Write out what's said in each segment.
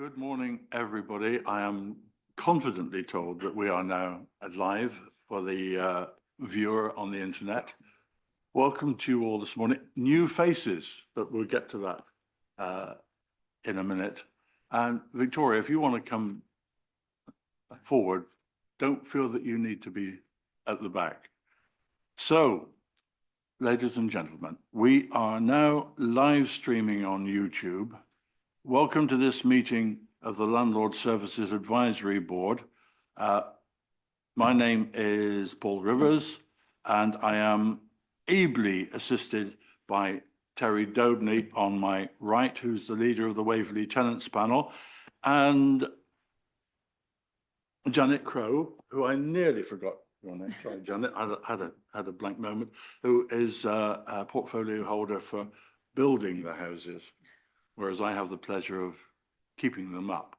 Good morning, everybody. I am confidently told that we are now live for the viewer on the internet. Welcome to you all this morning. New faces, but we'll get to that in a minute. And Victoria, if you want to come forward, don't feel that you need to be at the back. So, ladies and gentlemen, we are now live streaming on YouTube. Welcome to this meeting of the Landlord Services Advisory Board. My name is Paul Rivers, and I am ably assisted by Terry Dobney on my right, who's the leader of the Waverley Tenants Panel, and Janet Crowe, who I nearly forgot your name. Sorry, Janet, I had a blank moment, who is a portfolio holder for building the houses, whereas I have the pleasure of keeping them up.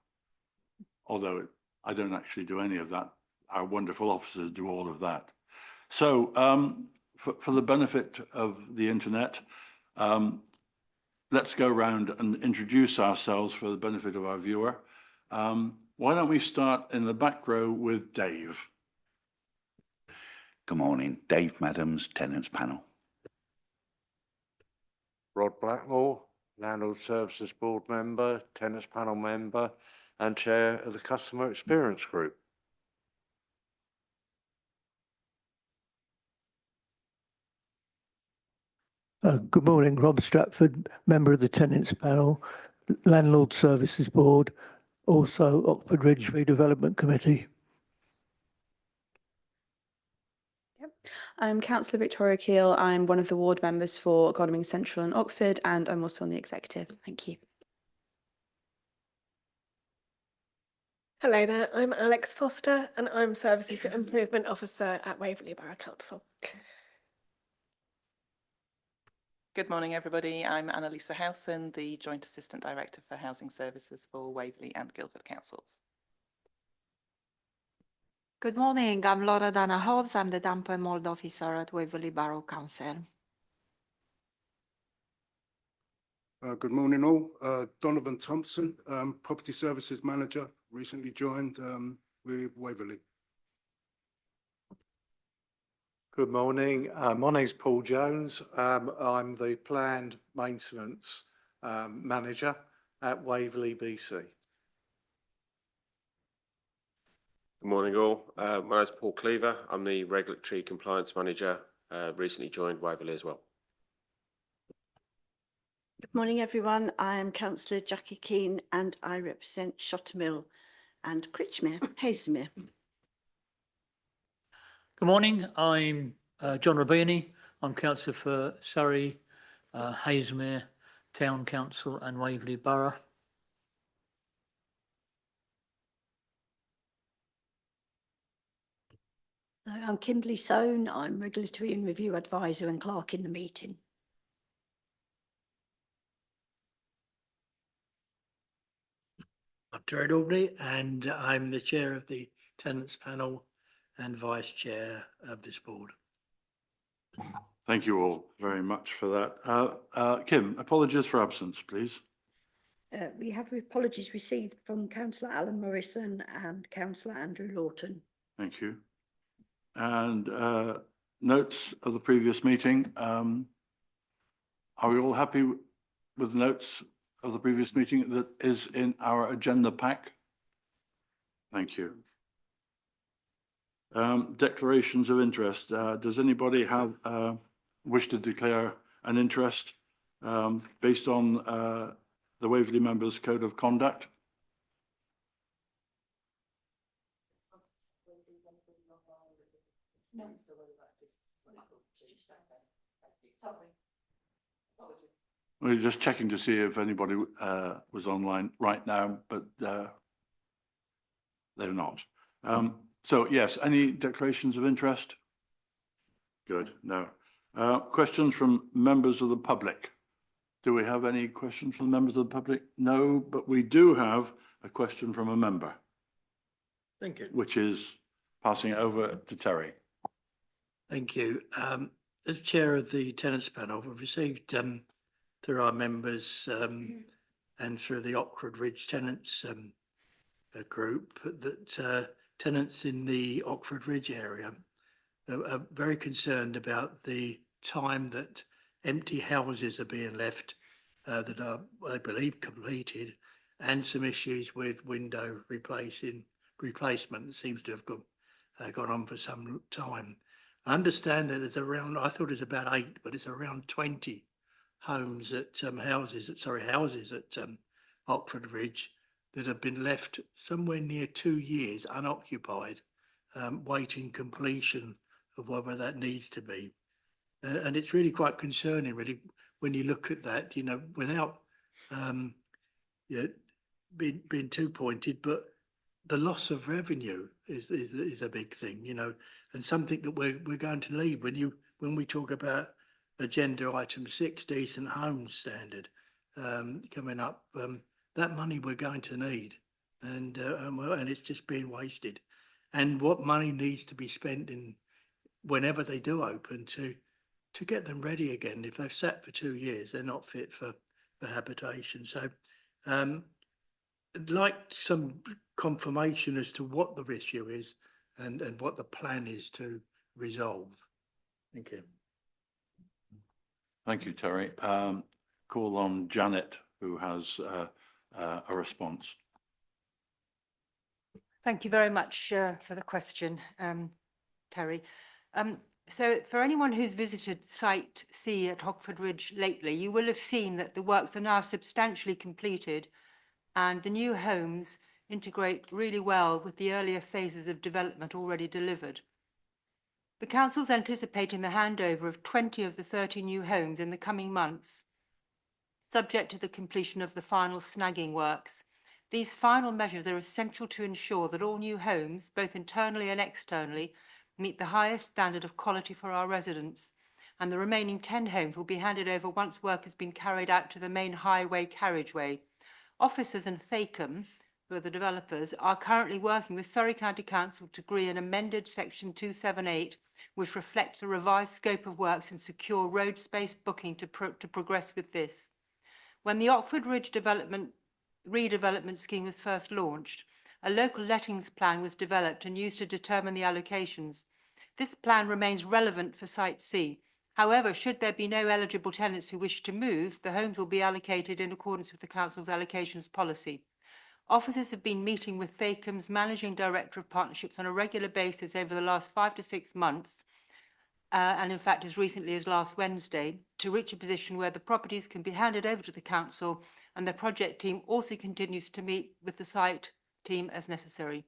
Although I don't actually do any of that. Our wonderful officers do all of that. So for the benefit of the internet, let's go around and introduce ourselves for the benefit of our viewer. Why don't we start in the back row with Dave? Good morning, Dave Madams, Tenants Panel. Rod Blackmore, Landlord Services Board Member, Tenants Panel Member, and Chair of the Customer Experience Group. Good morning, Rob Stratford, Member of the Tenants Panel, Landlord Services Board, also Oxford Ridge Redevelopment Committee. I'm Councillor Victoria Keel. I'm one of the ward members for Godalming Central and Oxford, and I'm also on the executive. Thank you. Hello there, I'm Alex Foster and I'm Services Improvement Officer at Waverley Borough Council. Good morning, everybody. I'm Annalisa Howson, the Joint Assistant Director for Housing Services for Waverley and Guildford Councils. Good morning, I'm Laura Dana Hobbs. I'm the Damp and Mould Officer at Waverley Borough Council. Good morning all. Donovan Thompson, Property Services Manager, recently joined with Waverley. Good morning. My name's Paul Jones. I'm the Planned Maintenance Manager at Waverley BC. Good morning all. My name's Paul Cleaver. I'm the Regulatory Compliance Manager, recently joined Waverley as well. Good morning everyone. I am Councillor Jackie Keane and I represent Shottermill and Critchmere, Haslemere. Good morning, I'm John Rabini. I'm Councillor for Surrey, Haslemere Town Council and Waverley Borough. I'm Kimberly Sohn. I'm Regulatory and Review Advisor and Clerk in the meeting. I'm Terry Daubney and I'm the Chair of the Tenants Panel and Vice Chair of this board. Thank you all very much for that. Kim, apologies for absence, please. We have apologies received from Councillor Alan Morrison and Councillor Andrew Lawton. Thank you. And notes of the previous meeting. Are we all happy with notes of the previous meeting that is in our agenda pack? Thank you. Declarations of interest. Does anybody have wish to declare an interest based on the Waverley Members' Code of Conduct? We're just checking to see if anybody was online right now, but they're not. So yes, any declarations of interest? Good, no. Questions from members of the public? Do we have any questions from members of the public? No, but we do have a question from a member. Thank you. Which is passing it over to Terry. Thank you. As Chair of the Tenants Panel, we've received through our members and through the Oxford Ridge Tenants group that tenants in the Oxford Ridge area are very concerned about the time that empty houses are being left that are, I believe, completed, and some issues with window replacement that seems to have gone on for some time. I understand that there's around, I thought it was about 8, but it's around 20 homes at houses at Oxford Ridge that have been left somewhere near 2 years unoccupied, waiting completion of whether that needs to be. And it's really quite concerning, really, when you look at that, you know, without being too pointed, but the loss of revenue is a big thing, you know, and something that we're going to need when we talk about agenda item 6, decent homes standard coming up. That money we're going to need, and it's just being wasted. And what money needs to be spent in whenever they do open to get them ready again. If they've sat for 2 years, they're not fit for habitation. So I'd like some confirmation as to what the issue is and what the plan is to resolve. Thank you. Thank you, Terry. Call on Janet, who has a response. Thank you very much for the question, Terry. So for anyone who's visited Site C at Oxford Ridge lately, you will have seen that the works are now substantially completed and the new homes integrate really well with the earlier phases of development already delivered. The council's anticipating the handover of 20 of the 30 new homes in the coming months, subject to the completion of the final snagging works. These final measures are essential to ensure that all new homes, both internally and externally, meet the highest standard of quality for our residents, and the remaining 10 homes will be handed over once work has been carried out to the main highway carriageway. Officers and Thacum, who are the developers, are currently working with Surrey County Council to agree an amended section 278, which reflects a revised scope of works and secure road space booking to progress with this. When the Oxford Ridge redevelopment scheme was first launched, a local lettings plan was developed and used to determine the allocations. This plan remains relevant for Site C. However, should there be no eligible tenants who wish to move, the homes will be allocated in accordance with the Council's allocations policy. Officers have been meeting with Thacum's Managing Director of Partnerships on a regular basis over the last 5 to 6 months, and in fact as recently as last Wednesday, to reach a position where the properties can be handed over to the Council, and the project team also continues to meet with the site team as necessary.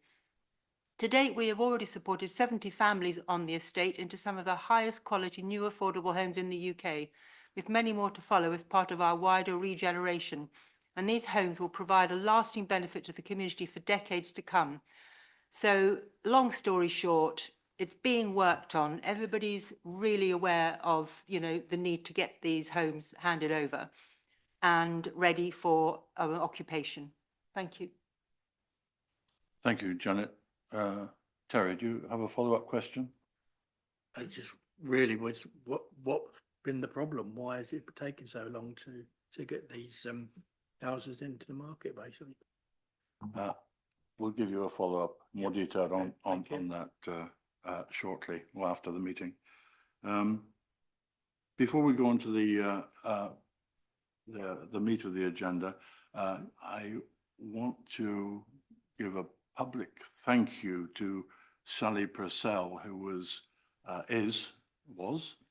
To date, we have already supported 70 families on the estate into some of the highest quality new affordable homes in the UK, with many more to follow as part of our wider regeneration. And these homes will provide a lasting benefit to the community for decades to come. So, long story short, it's being worked on. Everybody's really aware of, you know, the need to get these homes handed over and ready for occupation. Thank you. Thank you, Janet. Terry, do you have a follow-up question? It just really was what's been the problem? Why has it taken so long to get these houses into the market, basically? We'll give you a follow-up, more detailed on that shortly or after the meeting. Before we go on to the meat of the agenda, I want to give a public thank you to Sally Purcell, who was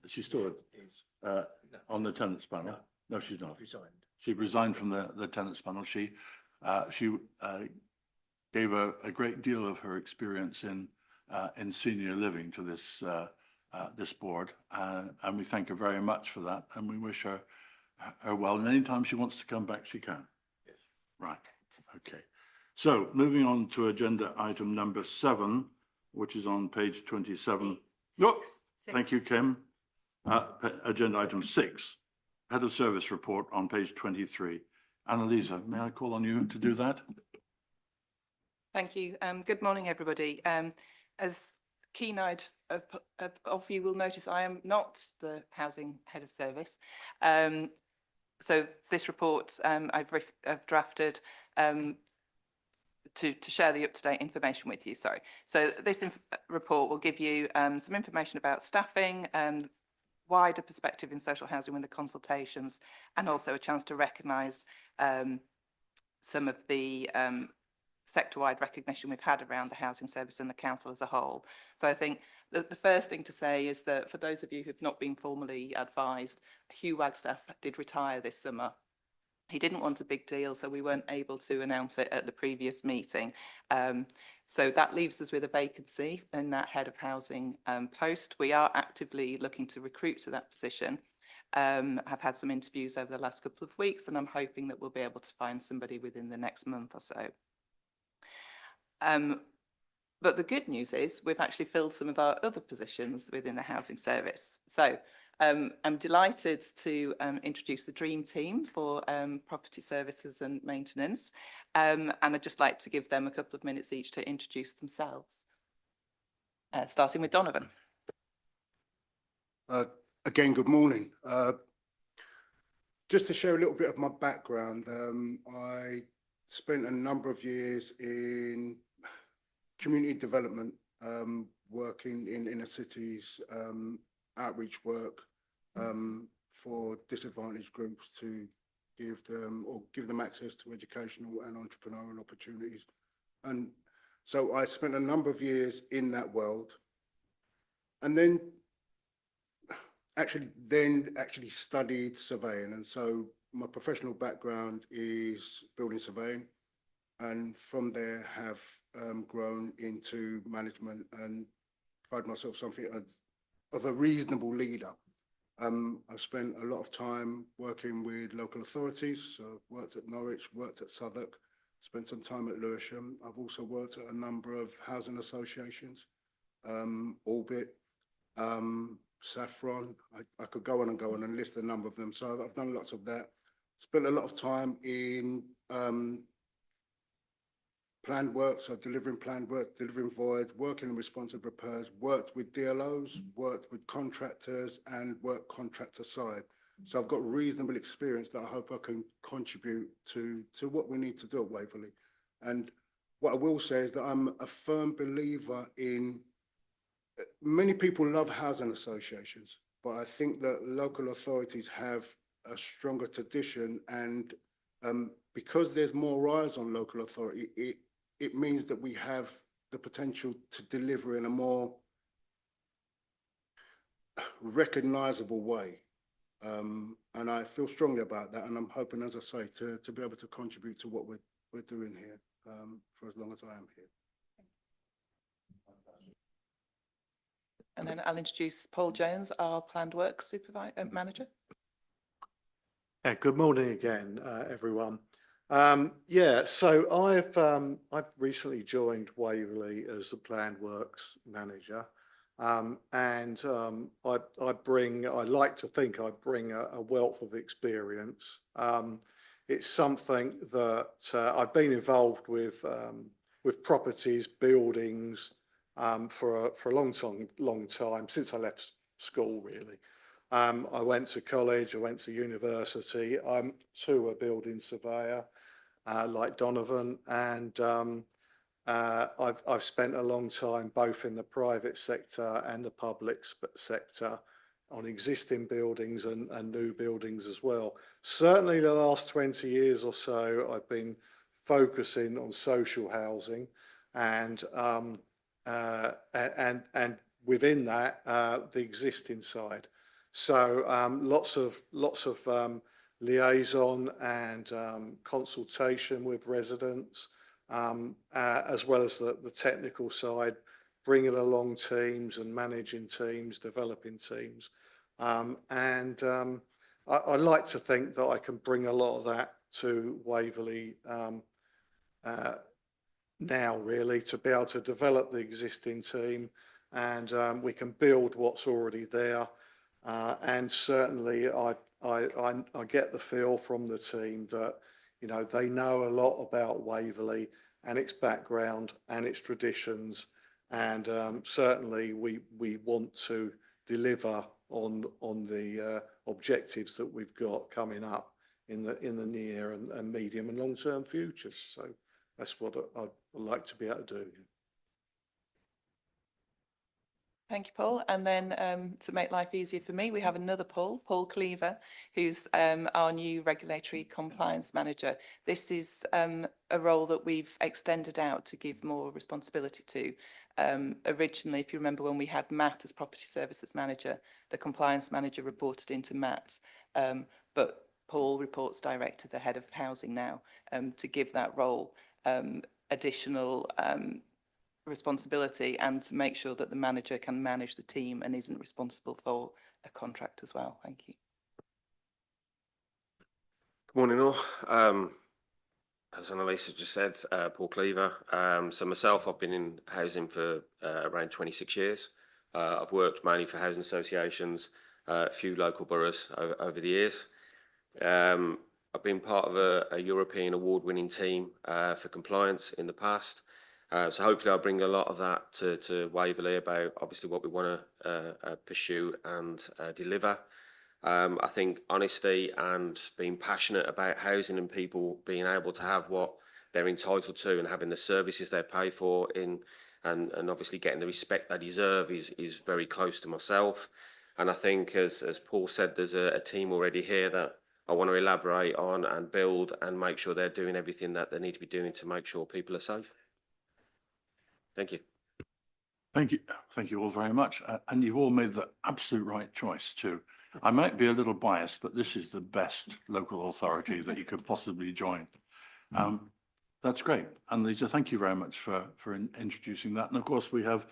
she still on the tenants panel? No, she's not. Resigned. She resigned from the tenants panel. She gave a great deal of her experience in senior living to this board, and we thank her very much for that, and we wish her well. And anytime she wants to come back, she can. Yes. Right. Okay. So moving on to agenda item number 7, which is on page 27. Oh, thank you, Kim. Agenda item 6, Head of Service report on page 23. Annalisa, may I call on you to do that? Thank you. Good morning, everybody. As keen-eyed of you will notice, I am not the Housing Head of Service. So this report I've drafted to share the up-to-date information with you. Sorry. So this report will give you some information about staffing, wider perspective in social housing with the consultations, and also a chance to recognise some of the sector-wide recognition we've had around the housing service and the council as a whole. So I think the first thing to say is that for those of you who've not been formally advised, Hugh Wagstaff did retire this summer. He didn't want a big deal, so we weren't able to announce it at the previous meeting. So that leaves us with a vacancy in that head of housing post. We are actively looking to recruit to that position. I've had some interviews over the last couple of weeks, and I'm hoping that we'll be able to find somebody within the next month or so. But the good news is we've actually filled some of our other positions within the housing service. So I'm delighted to introduce the dream team for property services and maintenance. And I'd just like to give them a couple of minutes each to introduce themselves. Starting with Donovan. Again, good morning. Just to share a little bit of my background, I spent a number of years in community development, working in inner cities, outreach work for disadvantaged groups to give them access to educational and entrepreneurial opportunities. And so I spent a number of years in that world, and then actually studied surveying. And so my professional background is building surveying, and from there have grown into management and pride myself something of a reasonable leader. I've spent a lot of time working with local authorities. So I've worked at Norwich, worked at Southwark, spent some time at Lewisham. I've also worked at a number of housing associations, Orbit, Saffron. I could go on and list a number of them. So I've done lots of that. Spent a lot of time in planned work, so delivering planned work, delivering voids, working in responsive repairs, worked with DLOs, worked with contractors, and worked contractor side. So I've got reasonable experience that I hope I can contribute to what we need to do at Waverley. And what I will say is that I'm a firm believer in, many people love housing associations, but I think that local authorities have a stronger tradition, and because there's more eyes on local authority, it means that we have the potential to deliver in a more recognisable way. And I feel strongly about that, and I'm hoping, as I say, to be able to contribute to what we're doing here for as long as I am here. And then I'll introduce Paul Jones, our planned works manager. Yeah, good morning again, everyone. So I've recently joined Waverley as the planned works manager, and I like to think I bring a wealth of experience. It's something that I've been involved with properties, buildings, for a long time, since I left school, really. I went to college, I went to university. I'm too a building surveyor, like Donovan, and I've spent a long time both in the private sector and the public sector on existing buildings and new buildings as well. Certainly the last 20 years or so, I've been focusing on social housing, and within that, the existing side. So lots of liaison and consultation with residents, as well as the technical side, bringing along teams and managing teams, developing teams. I like to think that I can bring a lot of that to Waverley now, really, to be able to develop the existing team, and we can build what's already there. And certainly I get the feel from the team that, you know, they know a lot about Waverley and its background and its traditions, and certainly we want to deliver on the objectives that we've got coming up in the near and medium and long-term futures. So that's what I'd like to be able to do. Thank you, Paul. And then to make life easier for me, we have another Paul Cleaver, who's our new regulatory compliance manager. This is a role that we've extended out to give more responsibility to. Originally, if you remember, when we had Matt as property services manager, the compliance manager reported into Matt, but Paul reports direct to the head of housing now, to give that role additional responsibility and to make sure that the manager can manage the team and isn't responsible for a contract as well. Thank you. Good morning all. As Annalisa just said, Paul Cleaver. So myself, I've been in housing for around 26 years. I've worked mainly for housing associations, a few local boroughs over the years. I've been part of a European award-winning team for compliance in the past. So hopefully I'll bring a lot of that to Waverley about obviously what we want to pursue and deliver. I think honesty and being passionate about housing and people being able to have what they're entitled to and having the services they pay for and obviously getting the respect they deserve is very close to myself. And I think as Paul said, there's a team already here that I want to elaborate on and build and make sure they're doing everything that they need to be doing to make sure people are safe. Thank you. Thank you. Thank you all very much. And you've all made the absolute right choice too. I might be a little biased, but this is the best local authority that you could possibly join. That's great. And Lisa, thank you very much for introducing that. And of course, we have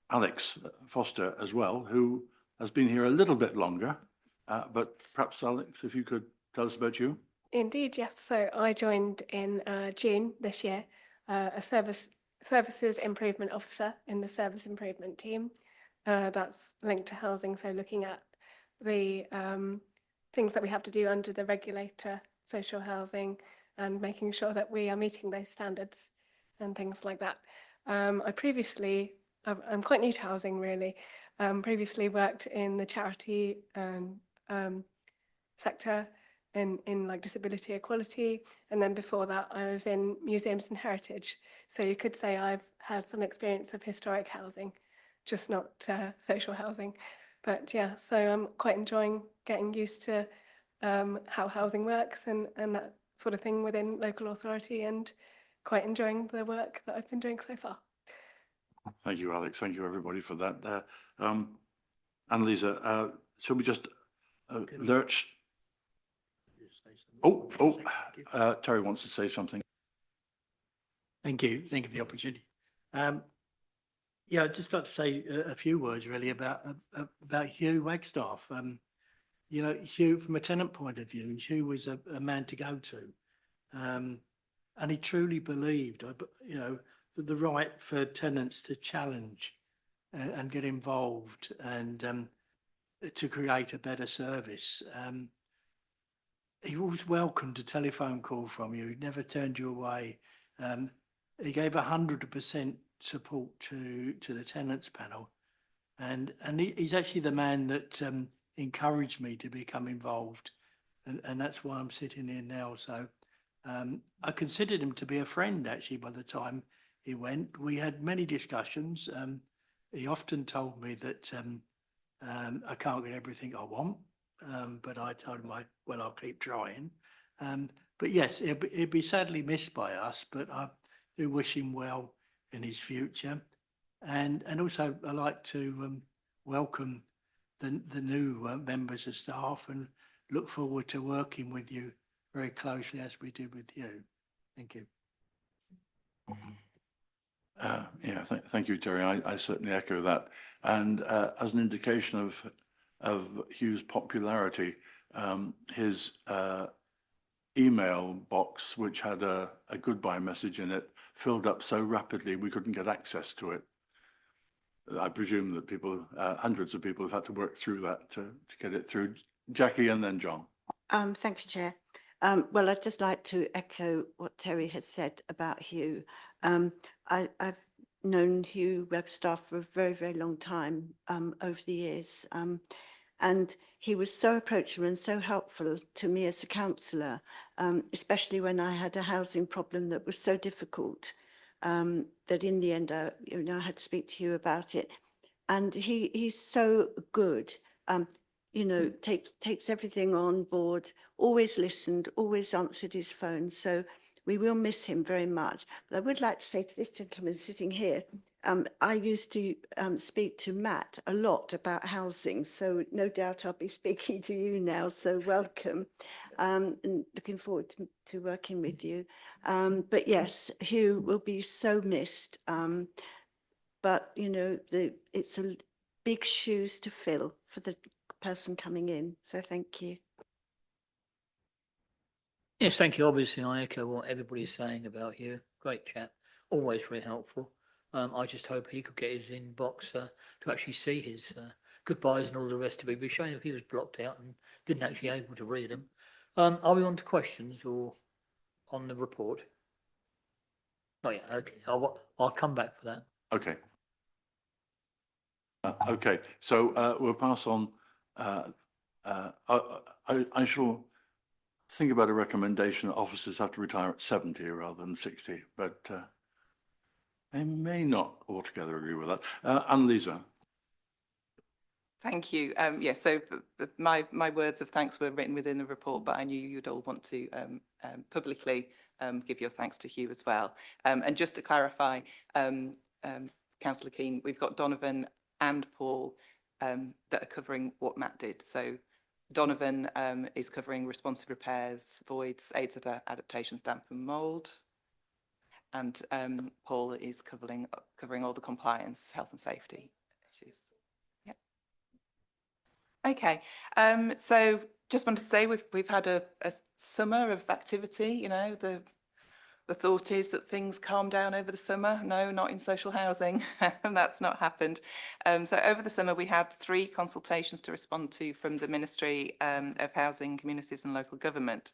Alex Foster as well, who has been here a little bit longer. But perhaps, Alex, if you could tell us about you. Indeed, yes. So I joined in June this year, a services improvement officer in the service improvement team. That's linked to housing, so looking at the things that we have to do under the regulator, social housing, and making sure that we are meeting those standards and things like that. I'm quite new to housing really. Previously worked in the charity and sector in like disability equality, and then before that I was in museums and heritage, so you could say I've had some experience of historic housing, just not social housing. But yeah, so I'm quite enjoying getting used to how housing works and that sort of thing within local authority, and quite enjoying the work that I've been doing so far. Thank you, Alex. Thank you, everybody, for that. Annalisa, shall we just lurch? Terry wants to say something. Thank you. Thank you for the opportunity. Yeah, I'd just like to say a few words really about Hugh Wagstaff. You know, Hugh, from a tenant point of view, Hugh was a man to go to, and he truly believed, you know, that the right for tenants to challenge and get involved and to create a better service. He always welcomed a telephone call from you. He never turned you away. He gave 100% support to the tenants panel, and he's actually the man that encouraged me to become involved, and that's why I'm sitting here now. So I considered him to be a friend actually by the time he went. We had many discussions. He often told me that I can't get everything I want, but I told him, well, I'll keep trying. But yes, he'll be sadly missed by us, but I do wish him well in his future. And also I like to welcome the new members of staff and look forward to working with you very closely as we do with you. Thank you. Yeah, thank you, Terry. I certainly echo that. And as an indication of Hugh's popularity, his email box, which had a goodbye message in it, filled up so rapidly we couldn't get access to it. I presume that people, hundreds of people have had to work through that to get it through. Jackie and then John. Thank you, Chair. Well, I'd just like to echo what Terry has said about Hugh. I've known Hugh Wagstaff for a very, very long time over the years. And he was so approachable and so helpful to me as a councillor, especially when I had a housing problem that was so difficult that in the end, I had to speak to you about it. And he's so good, takes everything on board, always listened, always answered his phone. So we will miss him very much. But I would like to say to this gentleman sitting here, I used to speak to Matt a lot about housing, so no doubt I'll be speaking to you now, so welcome. And looking forward to working with you. But yes, Hugh will be so missed. But, it's a big shoes to fill for the person coming in, so thank you. Yes, thank you. Obviously, I echo what everybody's saying about you. Great chap, always very helpful. I just hope he could get his inbox to actually see his goodbyes and all the rest of it. It'd be a shame if he was blocked out and didn't actually able to read them. Are we on to questions or on the report? Not yet. Okay, I'll come back for that. Okay. Okay, so we'll pass on. I shall think about a recommendation that officers have to retire at 70 rather than 60, but they may not altogether agree with that. Annalisa. Thank you. So my words of thanks were written within the report, but I knew you'd all want to publicly give your thanks to Hugh as well. And just to clarify, Councillor Keane, we've got Donovan and Paul that are covering what Matt did. So Donovan is covering responsive repairs, voids, aids at adaptations, damp and mould. And Paul is covering all the compliance, health and safety issues. Yeah. Okay. So just wanted to say we've had a summer of activity. The thought is that things calm down over the summer. No, not in social housing. That's not happened. So over the summer, we had 3 consultations to respond to from the Ministry of Housing, Communities and Local Government.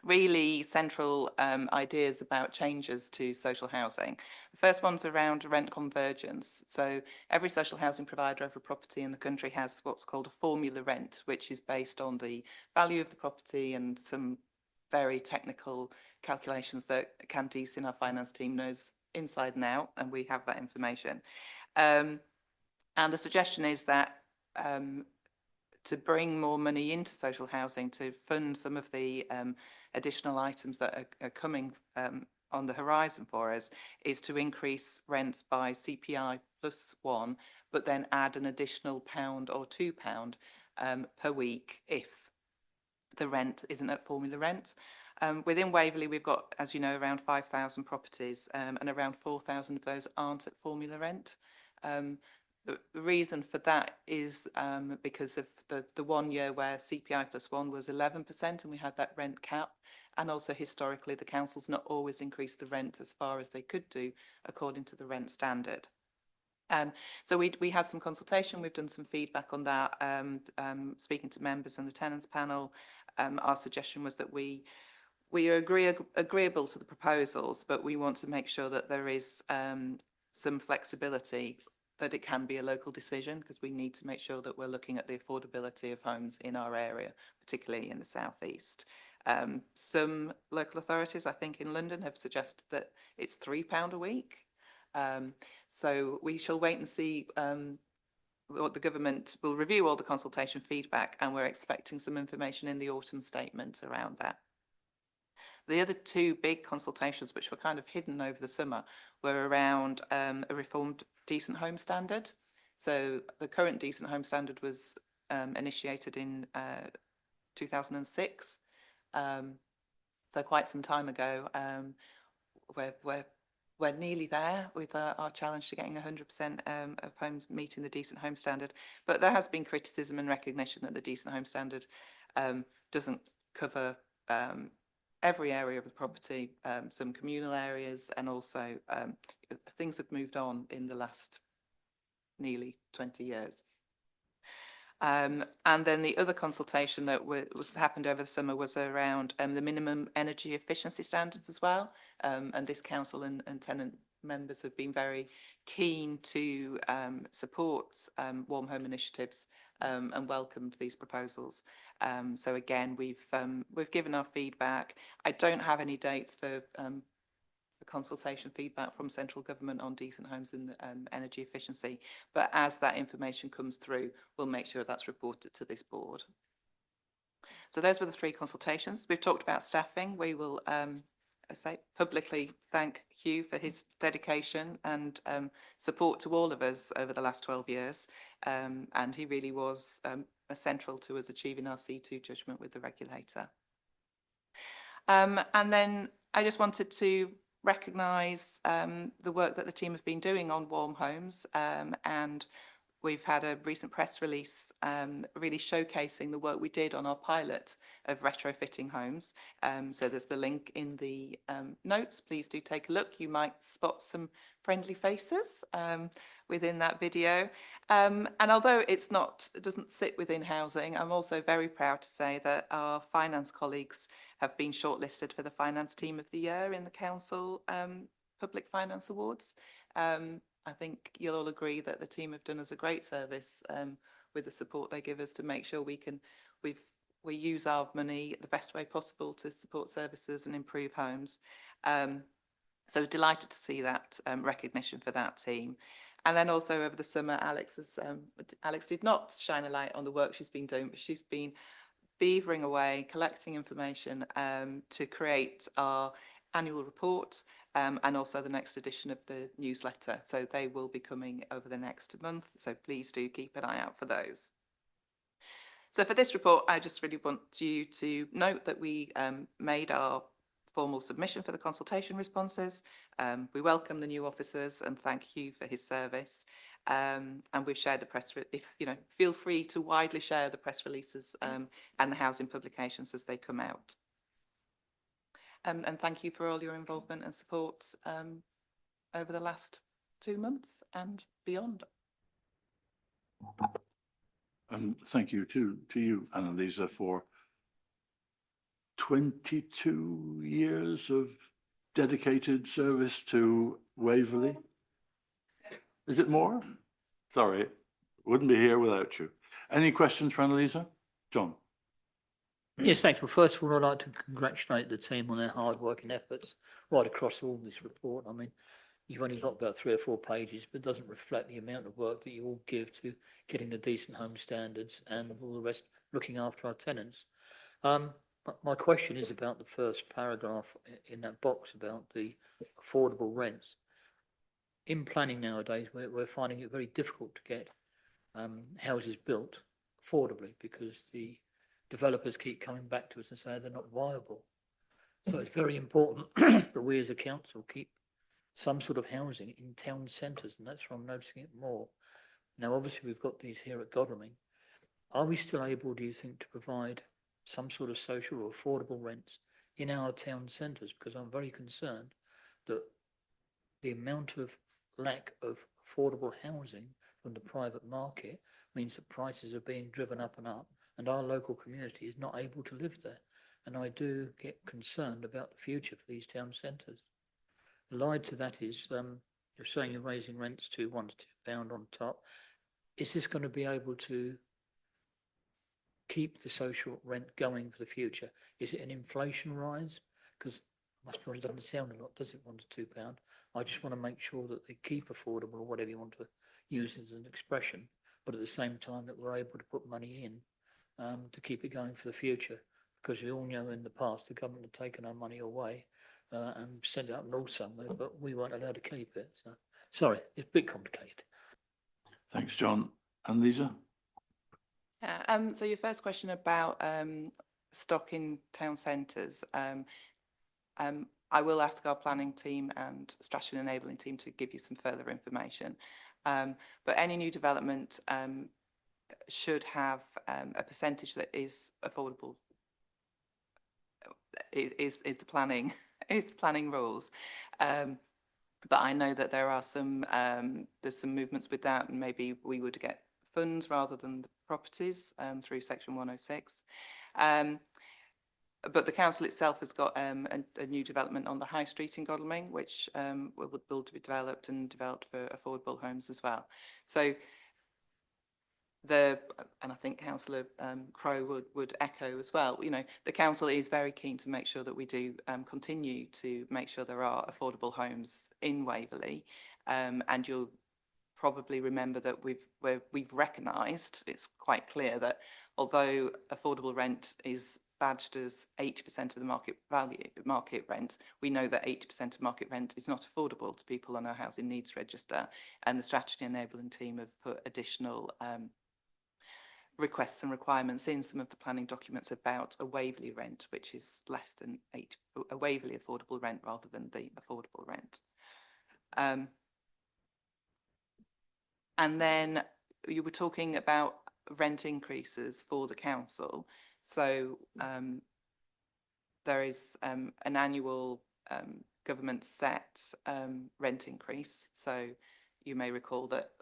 Really central ideas about changes to social housing. The first one's around rent convergence. So every social housing provider, every property in the country has what's called a formula rent, which is based on the value of the property and some very technical calculations that Candice in our finance team knows inside and out, and we have that information. And the suggestion is that to bring more money into social housing to fund some of the additional items that are coming on the horizon for us is to increase rents by CPI +1, but then add an additional £1 or £2 per week if the rent isn't at formula rent. Within Waverley, we've got, as you know, around 5,000 properties and around 4,000 of those aren't at formula rent. The reason for that is because of the 1 year where CPI +1 was 11% and we had that rent cap, and also historically the council's not always increased the rent as far as they could do according to the rent standard. So we had some consultation, we've done some feedback on that, speaking to members on the tenants panel. Our suggestion was that we are agreeable to the proposals, but we want to make sure that there is some flexibility, that it can be a local decision, because we need to make sure that we're looking at the affordability of homes in our area, particularly in the southeast. Some local authorities, I think in London, have suggested that it's £3 a week. So we shall wait and see what the government will review all the consultation feedback, and we're expecting some information in the autumn statement around that. The other 2 big consultations, which were kind of hidden over the summer, were around a reformed decent home standard. So the current decent home standard was initiated in 2006, so quite some time ago. We're nearly there with our challenge to getting 100% of homes meeting the decent home standard, but there has been criticism and recognition that the decent home standard doesn't cover every area of the property, some communal areas, and also things have moved on in the last nearly 20 years. And then the other consultation that happened over the summer was around the minimum energy efficiency standards as well. And this council and tenant members have been very keen to support warm home initiatives and welcomed these proposals. So again, we've given our feedback. I don't have any dates for consultation feedback from central government on decent homes and energy efficiency, but as that information comes through, we'll make sure that's reported to this board. So those were the 3 consultations. We've talked about staffing. We will publicly thank Hugh for his dedication and support to all of us over the last 12 years. And he really was essential to us achieving our C2 judgment with the regulator. And then I just wanted to recognise the work that the team have been doing on warm homes, and we've had a recent press release really showcasing the work we did on our pilot of retrofitting homes. So there's the link in the notes. Please do take a look. You might spot some friendly faces within that video. And although it doesn't sit within housing, I'm also very proud to say that our finance colleagues have been shortlisted for the Finance Team of the Year in the Council Public Finance Awards. I think you'll all agree that the team have done us a great service with the support they give us to make sure we use our money the best way possible to support services and improve homes. So delighted to see that recognition for that team. And then also over the summer, Alex did not shine a light on the work she's been doing, but she's been beavering away, collecting information to create our annual report and also the next edition of the newsletter. So they will be coming over the next month. So please do keep an eye out for those. So for this report, I just really want you to note that we made our formal submission for the consultation responses. We welcome the new officers and thank Hugh for his service. And we've shared the press, feel free to widely share the press releases and the housing publications as they come out. And thank you for all your involvement and support over the last 2 months and beyond. And thank you to you, Annalisa, for 22 years of dedicated service to Waverley. Is it more? Sorry, wouldn't be here without you. Any questions for Annalisa? John? Yes, thanks. Well, first of all, I'd like to congratulate the team on their hard work and efforts right across all this report. I mean, you've only got about 3 or 4 pages, but it doesn't reflect the amount of work that you all give to getting the decent home standards and all the rest, looking after our tenants. But my question is about the first paragraph in that box about the affordable rents. In planning nowadays, we're finding it very difficult to get houses built affordably because the developers keep coming back to us and saying they're not viable. So it's very important that we as a council keep some sort of housing in town centres, and that's where I'm noticing it more. Now, obviously, we've got these here at Godalming. Are we still able, do you think, to provide some sort of social or affordable rents in our town centres? Because I'm very concerned that the amount of lack of affordable housing from the private market means that prices are being driven up and our local community is not able to live there. And I do get concerned about the future for these town centres. Allied to that is, you're saying you're raising rents to £1 to £2 on top. Is this going to be able to keep the social rent going for the future? Is it an inflation rise? Because must be, it doesn't sound a lot, does it, £1 to £2? I just want to make sure that they keep affordable, or whatever you want to use as an expression, but at the same time that we're able to put money in to keep it going for the future. Because we all know in the past the government had taken our money away and sent it up north somewhere, but we weren't allowed to keep it. So, sorry, it's a bit complicated. Thanks, John. Annalisa? Yeah, so your first question about stock in town centres, I will ask our planning team and strategy and enabling team to give you some further information. But any new development should have a percentage that is affordable. Is the planning rules. But I know that there are there's some movements with that, and maybe we would get funds rather than the properties through Section 106. But the council itself has got a new development on the High Street in Godalming, which will be developed for affordable homes as well. So and I think Councillor Crowe would echo as well, you know, the council is very keen to make sure that we do continue to make sure there are affordable homes in Waverley, and you'll probably remember that we've recognised, it's quite clear that although affordable rent is badged as 80% of the market rent, we know that 80% of market rent is not affordable to people on our housing needs register, and the strategy enabling team have put additional requests and requirements in some of the planning documents about a Waverley rent, which is less than a Waverley affordable rent rather than the affordable rent. And then you were talking about rent increases for the council. So there is an annual government set rent increase. So you may recall that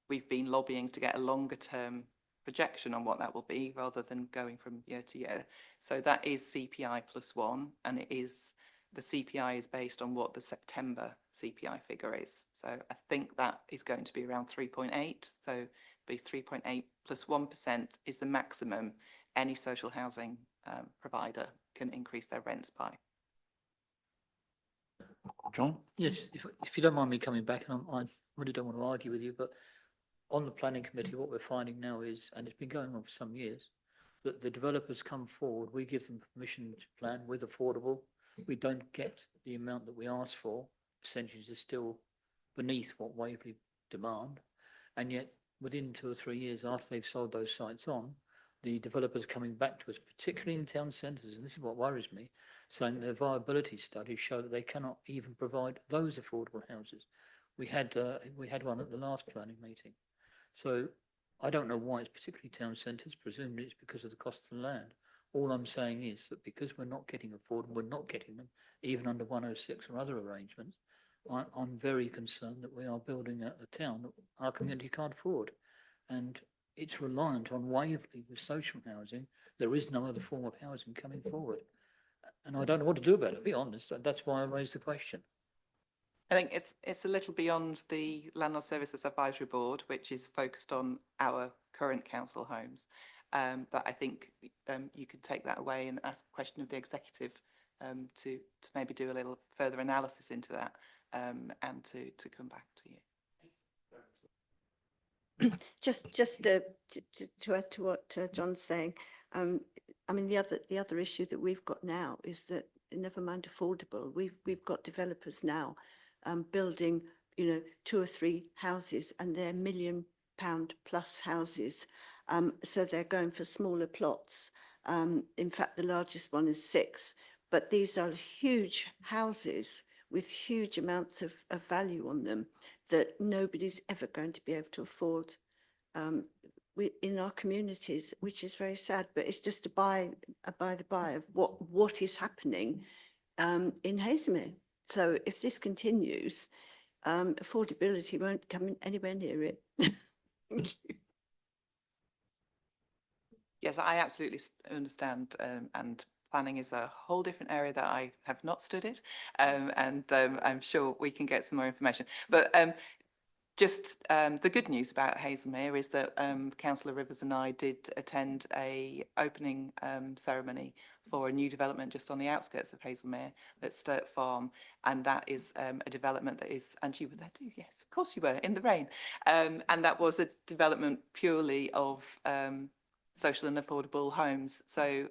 we've been lobbying to get a longer term projection on what that will be rather than going from year to year. So that is CPI +1, and the CPI is based on what the September CPI figure is. So I think that is going to be around 3.8. So be 3.8 plus 1% is the maximum any social housing provider can increase their rents by. John? Yes, if you don't mind me coming back, and I really don't want to argue with you, but on the planning committee, what we're finding now is, and it's been going on for some years, that the developers come forward, we give them permission to plan with affordable. We don't get the amount that we ask for. Percentages are still beneath what Waverley demand. And yet within 2 or 3 years after they've sold those sites on, the developers coming back to us, particularly in town centres, and this is what worries me, saying their viability studies show that they cannot even provide those affordable houses. We had one at the last planning meeting. So I don't know why it's particularly town centres. Presumably it's because of the cost of the land. All I'm saying is that because we're not getting affordable, we're not getting them even under 106 or other arrangements. I'm very concerned that we are building a town that our community can't afford, and it's reliant on Waverley with social housing. There is no other form of housing coming forward, and I don't know what to do about it, to be honest. That's why I raised the question. I think it's a little beyond the Landlord Services Advisory Board, which is focused on our current council homes. But I think you could take that away and ask the question of the executive to maybe do a little further analysis into that and to come back to you. Just to add to what John's saying, I mean the other issue that we've got now is that, never mind affordable, we've got developers now building 2 or 3 houses, and they're £1 million plus houses. So they're going for smaller plots. In fact, the largest one is 6, but these are huge houses with huge amounts of value on them that nobody's ever going to be able to afford in our communities, which is very sad. But it's just a by the by of what is happening in Hazelmere. So if this continues, affordability won't come anywhere near it. Thank you. Yes, I absolutely understand, and planning is a whole different area that I have not studied, and I'm sure we can get some more information. But just the good news about Hazelmere is that Councillor Rivers and I did attend a opening ceremony for a new development just on the outskirts of Hazelmere at Sturt Farm, and that is a development that is, and you were there too, yes, of course you were, in the rain, and that was a development purely of social and affordable homes. So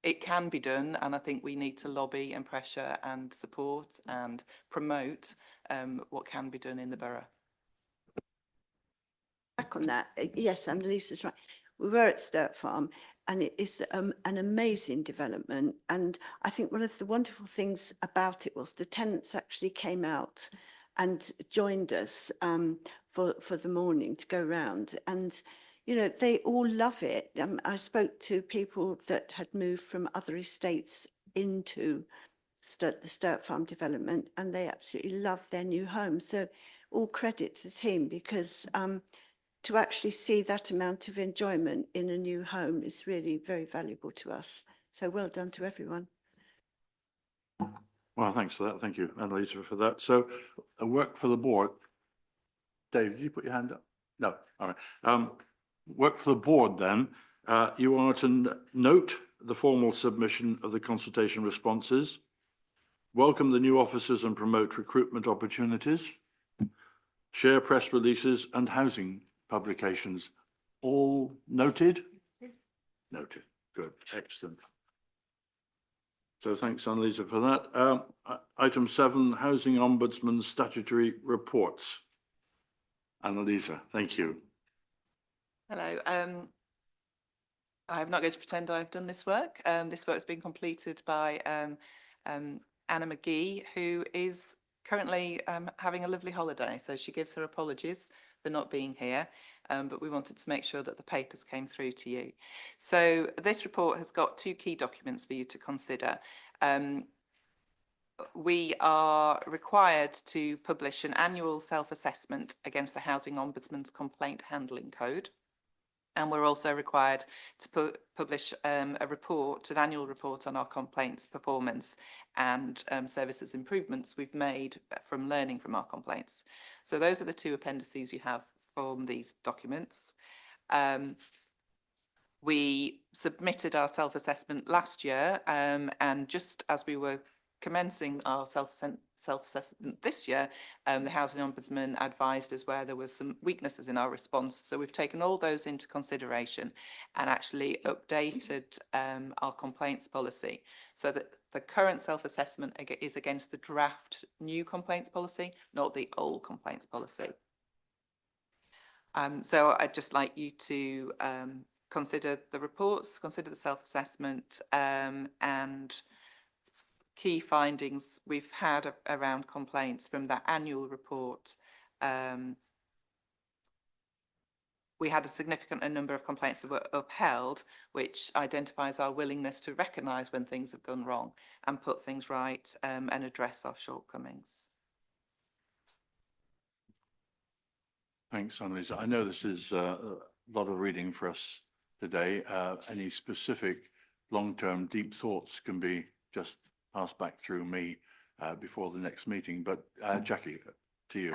it can be done, and I think we need to lobby and pressure and support and promote what can be done in the borough. Back on that, yes, Annalisa's right. We were at Sturt Farm, and it is an amazing development. And I think one of the wonderful things about it was the tenants actually came out and joined us for the morning to go round, and they all love it. I spoke to people that had moved from other estates into the Sturt Farm development, and they absolutely love their new home. So all credit to the team, because to actually see that amount of enjoyment in a new home is really very valuable to us. So well done to everyone. Well, thanks for that. Thank you, Annalisa, for that. So, work for the board. Dave, did you put your hand up? No, all right. Work for the board then. You are to note the formal submission of the consultation responses, welcome the new officers and promote recruitment opportunities, share press releases and housing publications. All noted? Noted. Good. Excellent. So thanks, Annalisa, for that. Item 7, Housing Ombudsman Statutory Reports. Annalisa, thank you. Hello. I'm not going to pretend I've done this work. This work's been completed by Anna McGee, who is currently having a lovely holiday. So she gives her apologies for not being here, but we wanted to make sure that the papers came through to you. So this report has got 2 key documents for you to consider. We are required to publish an annual self-assessment against the Housing Ombudsman's Complaint Handling Code. And we're also required to publish a report, an annual report on our complaints performance and services improvements we've made from learning from our complaints. So those are the 2 appendices you have from these documents. We submitted our self-assessment last year, and just as we were commencing our self-assessment this year, the Housing Ombudsman advised us where there were some weaknesses in our response. So we've taken all those into consideration and actually updated our complaints policy so that the current self-assessment is against the draft new complaints policy, not the old complaints policy. So I'd just like you to consider the reports, consider the self-assessment, and key findings we've had around complaints from that annual report. We had a significant number of complaints that were upheld, which identifies our willingness to recognise when things have gone wrong and put things right and address our shortcomings. Thanks, Annalisa. I know this is a lot of reading for us today. Any specific long-term deep thoughts can be just passed back through me before the next meeting. But Jackie, to you.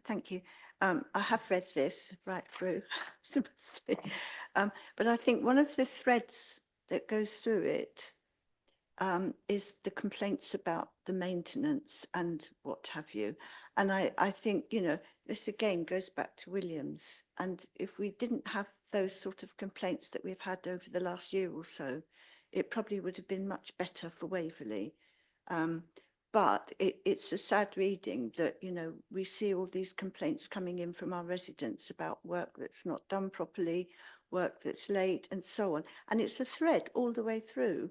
Thank you. I have read this right through, but I think one of the threads that goes through it is the complaints about the maintenance and what have you. And I think, you know, this again goes back to Williams. And if we didn't have those sort of complaints that we've had over the last year or so, it probably would have been much better for Waverley. But it's a sad reading that, you know, we see all these complaints coming in from our residents about work that's not done properly, work that's late and so on. And it's a thread all the way through,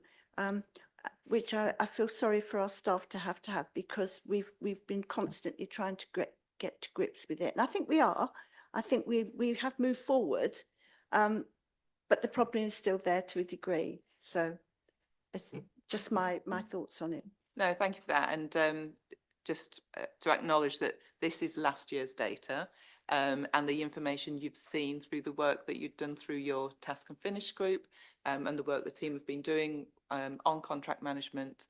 which I feel sorry for our staff to have because we've been constantly trying to get to grips with it. And I think we are. I think we have moved forward, but the problem is still there to a degree. So it's just my thoughts on it. No, thank you for that. And just to acknowledge that this is last year's data and the information you've seen through the work that you've done through your task and finish group and the work the team have been doing on contract management.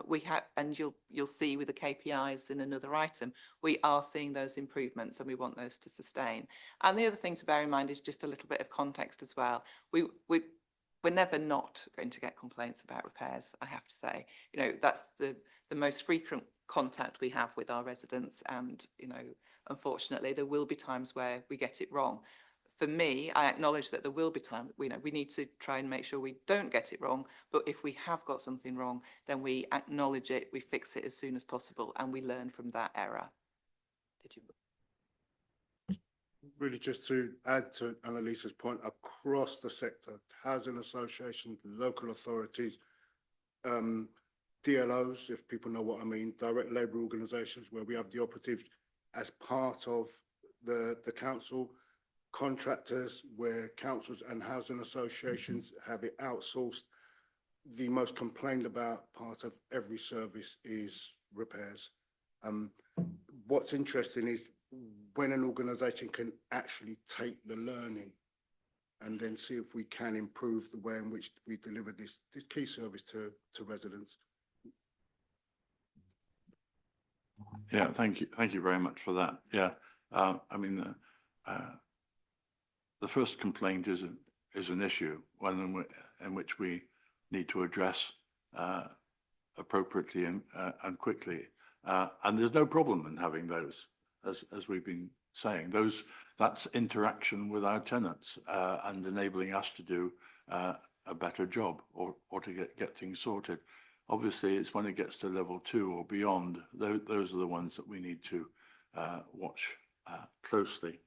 We have, and you'll see with the KPIs in another item, we are seeing those improvements and we want those to sustain. And the other thing to bear in mind is just a little bit of context as well. We're never not going to get complaints about repairs, I have to say. You know, that's the most frequent contact we have with our residents. And, you know, unfortunately, there will be times where we get it wrong. For me, I acknowledge that there will be times, we need to try and make sure we don't get it wrong. But if we have got something wrong, then we acknowledge it, we fix it as soon as possible, and we learn from that error. Did you? Really, just to add to Annalisa's point, across the sector, housing associations, local authorities, DLOs, if people know what I mean, direct labour organisations, where we have the operatives as part of the council, contractors, where councils and housing associations have it outsourced. The most complained about part of every service is repairs. What's interesting is when an organisation can actually take the learning and then see if we can improve the way in which we deliver this key service to residents. Yeah, thank you very much for that. Yeah, I mean, the first complaint is an issue, one in which we need to address appropriately and quickly. And there's no problem in having those, as we've been saying. That's interaction with our tenants and enabling us to do a better job or to get things sorted. Obviously, it's when it gets to level 2 or beyond, those are the ones that we need to watch closely.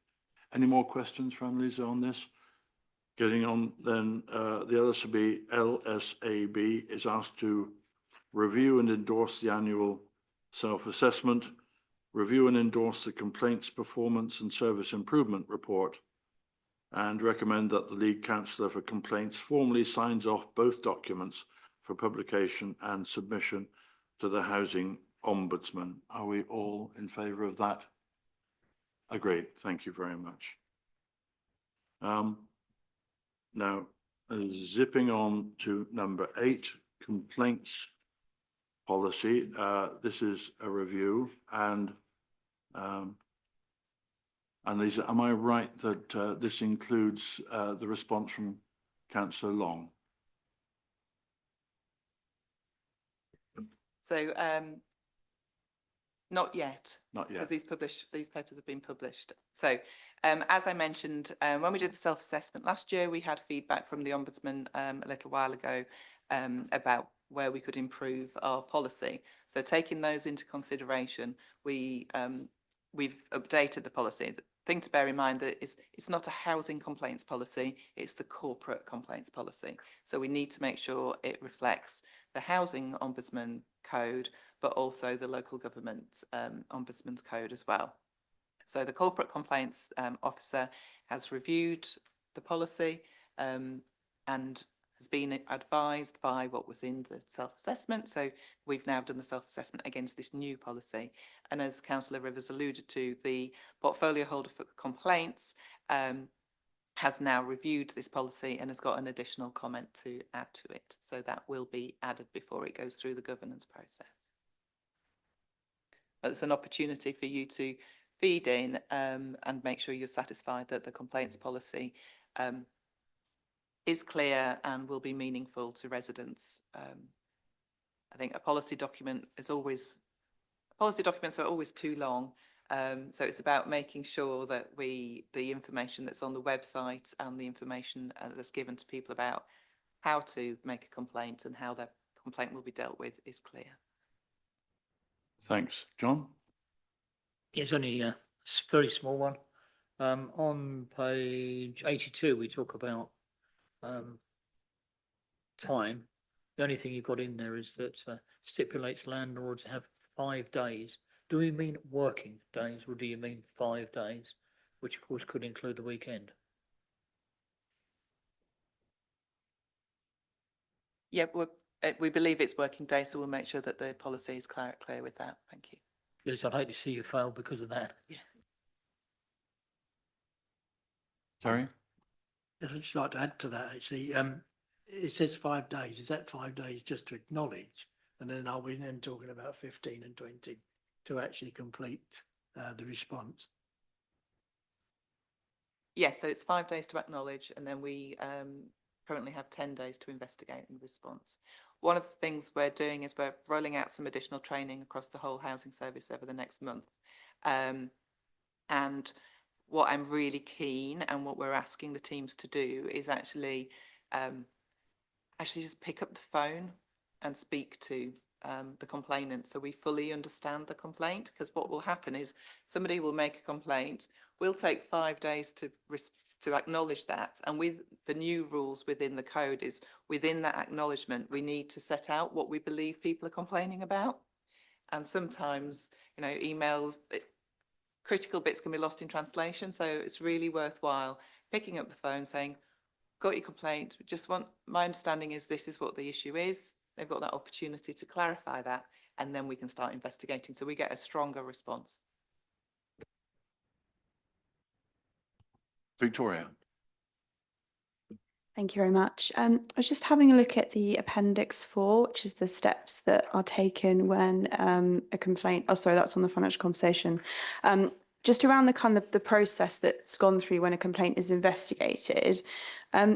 Any more questions from Lisa on this? Getting on then, the LSAB is asked to review and endorse the annual self-assessment, review and endorse the complaints performance and service improvement report, and recommend that the lead counsellor for complaints formally signs off both documents for publication and submission to the Housing Ombudsman. Are we all in favour of that? Agreed. Thank you very much. Now, zipping on to number 8, complaints policy. This is a review, and Lisa, am I right that this includes the response from Councillor Long? So not yet. Not yet. Because these papers have been published. So as I mentioned, when we did the self-assessment last year, we had feedback from the Ombudsman a little while ago about where we could improve our policy. So taking those into consideration, we've updated the policy. The thing to bear in mind that it's not a housing complaints policy, it's the corporate complaints policy. So we need to make sure it reflects the Housing Ombudsman Code, but also the local government Ombudsman's Code as well. So the corporate complaints officer has reviewed the policy and has been advised by what was in the self-assessment. So we've now done the self-assessment against this new policy. And as Councillor Rivers alluded to, the portfolio holder for complaints has now reviewed this policy and has got an additional comment to add to it. So that will be added before it goes through the governance process. But it's an opportunity for you to feed in and make sure you're satisfied that the complaints policy is clear and will be meaningful to residents. I think a policy document is always, policy documents are always too long. So it's about making sure that the information that's on the website and the information that's given to people about how to make a complaint and how that complaint will be dealt with is clear. Thanks. John? It's only a very small one. On page 82, we talk about time. The only thing you've got in there is that stipulates landlords have 5 days. Do you mean working days, or do you mean 5 days, which of course could include the weekend? Yeah, we believe it's working days, so we'll make sure that the policy is clear with that. Thank you. Yes, I'd hate to see you fail because of that. Yeah. Sorry? I'd just like to add to that, actually. It says 5 days. Is that 5 days just to acknowledge? And then are we then talking about 15 and 20 to actually complete the response? Yes, so it's 5 days to acknowledge, and then we currently have 10 days to investigate and response. One of the things we're doing is we're rolling out some additional training across the whole housing service over the next month. And what I'm really keen and what we're asking the teams to do is actually just pick up the phone and speak to the complainant, so we fully understand the complaint. Because what will happen is somebody will make a complaint, we'll take 5 days to acknowledge that, and with the new rules within the code is within that acknowledgement we need to set out what we believe people are complaining about. And sometimes, you know, emails, critical bits can be lost in translation, so it's really worthwhile picking up the phone saying, got your complaint, just want, my understanding is this is what the issue is. They've got that opportunity to clarify that, and then we can start investigating, so we get a stronger response. Victoria? Thank you very much. I was just having a look at the Appendix 4, which is the steps that are taken when a complaint, oh sorry, that's on the financial conversation. just around the kind of the process that's gone through when a complaint is investigated,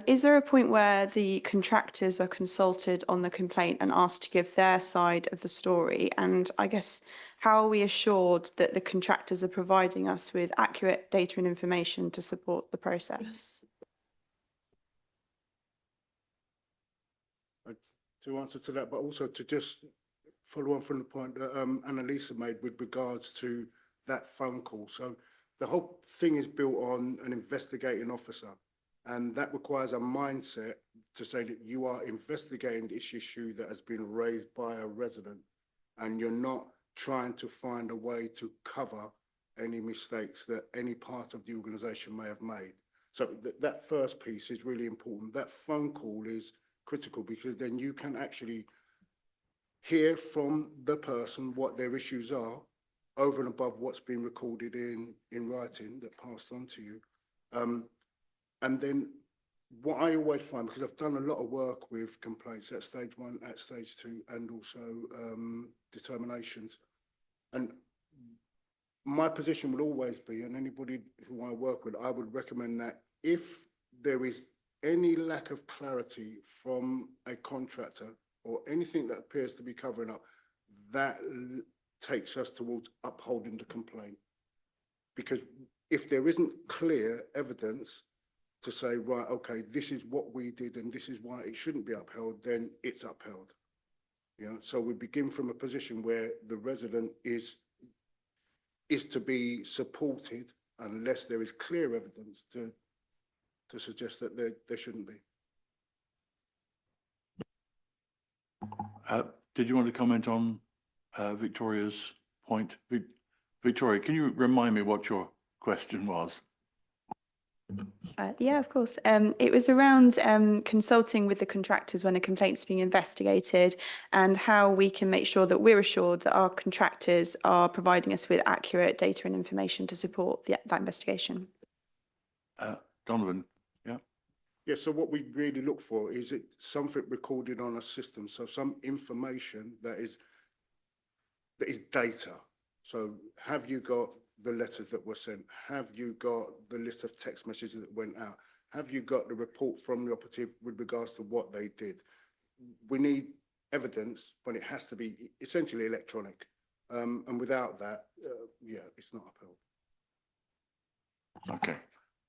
is there a point where the contractors are consulted on the complaint and asked to give their side of the story? And I guess, how are we assured that the contractors are providing us with accurate data and information to support the process? To answer to that, but also to just follow on from the point that Annalisa made with regards to that phone call. So the whole thing is built on an investigating officer, and that requires a mindset to say that you are investigating this issue that has been raised by a resident, and you're not trying to find a way to cover any mistakes that any part of the organisation may have made. So that first piece is really important. That phone call is critical, because then you can actually hear from the person what their issues are over and above what's been recorded in writing that passed on to you. And then what I always find, because I've done a lot of work with complaints at stage 1, at stage 2, and also determinations, and my position would always be, and anybody who I work with, I would recommend that if there is any lack of clarity from a contractor or anything that appears to be covering up, that takes us towards upholding the complaint. Because if there isn't clear evidence to say, right, okay, this is what we did and this is why it shouldn't be upheld, then it's upheld. Yeah. So we begin from a position where the resident is to be supported unless there is clear evidence to suggest that there shouldn't be. Did you want to comment on Victoria's point? Victoria, can you remind me what your question was? Yeah, of course. It was around consulting with the contractors when a complaint's being investigated, and how we can make sure that we're assured that our contractors are providing us with accurate data and information to support that investigation. Donovan, yeah? Yeah, so what we really look for is it something recorded on a system, so some information that is data. So have you got the letters that were sent? Have you got the list of text messages that went out? Have you got the report from the operative with regards to what they did? We need evidence, but it has to be essentially electronic. And without that, yeah, it's not upheld. Okay,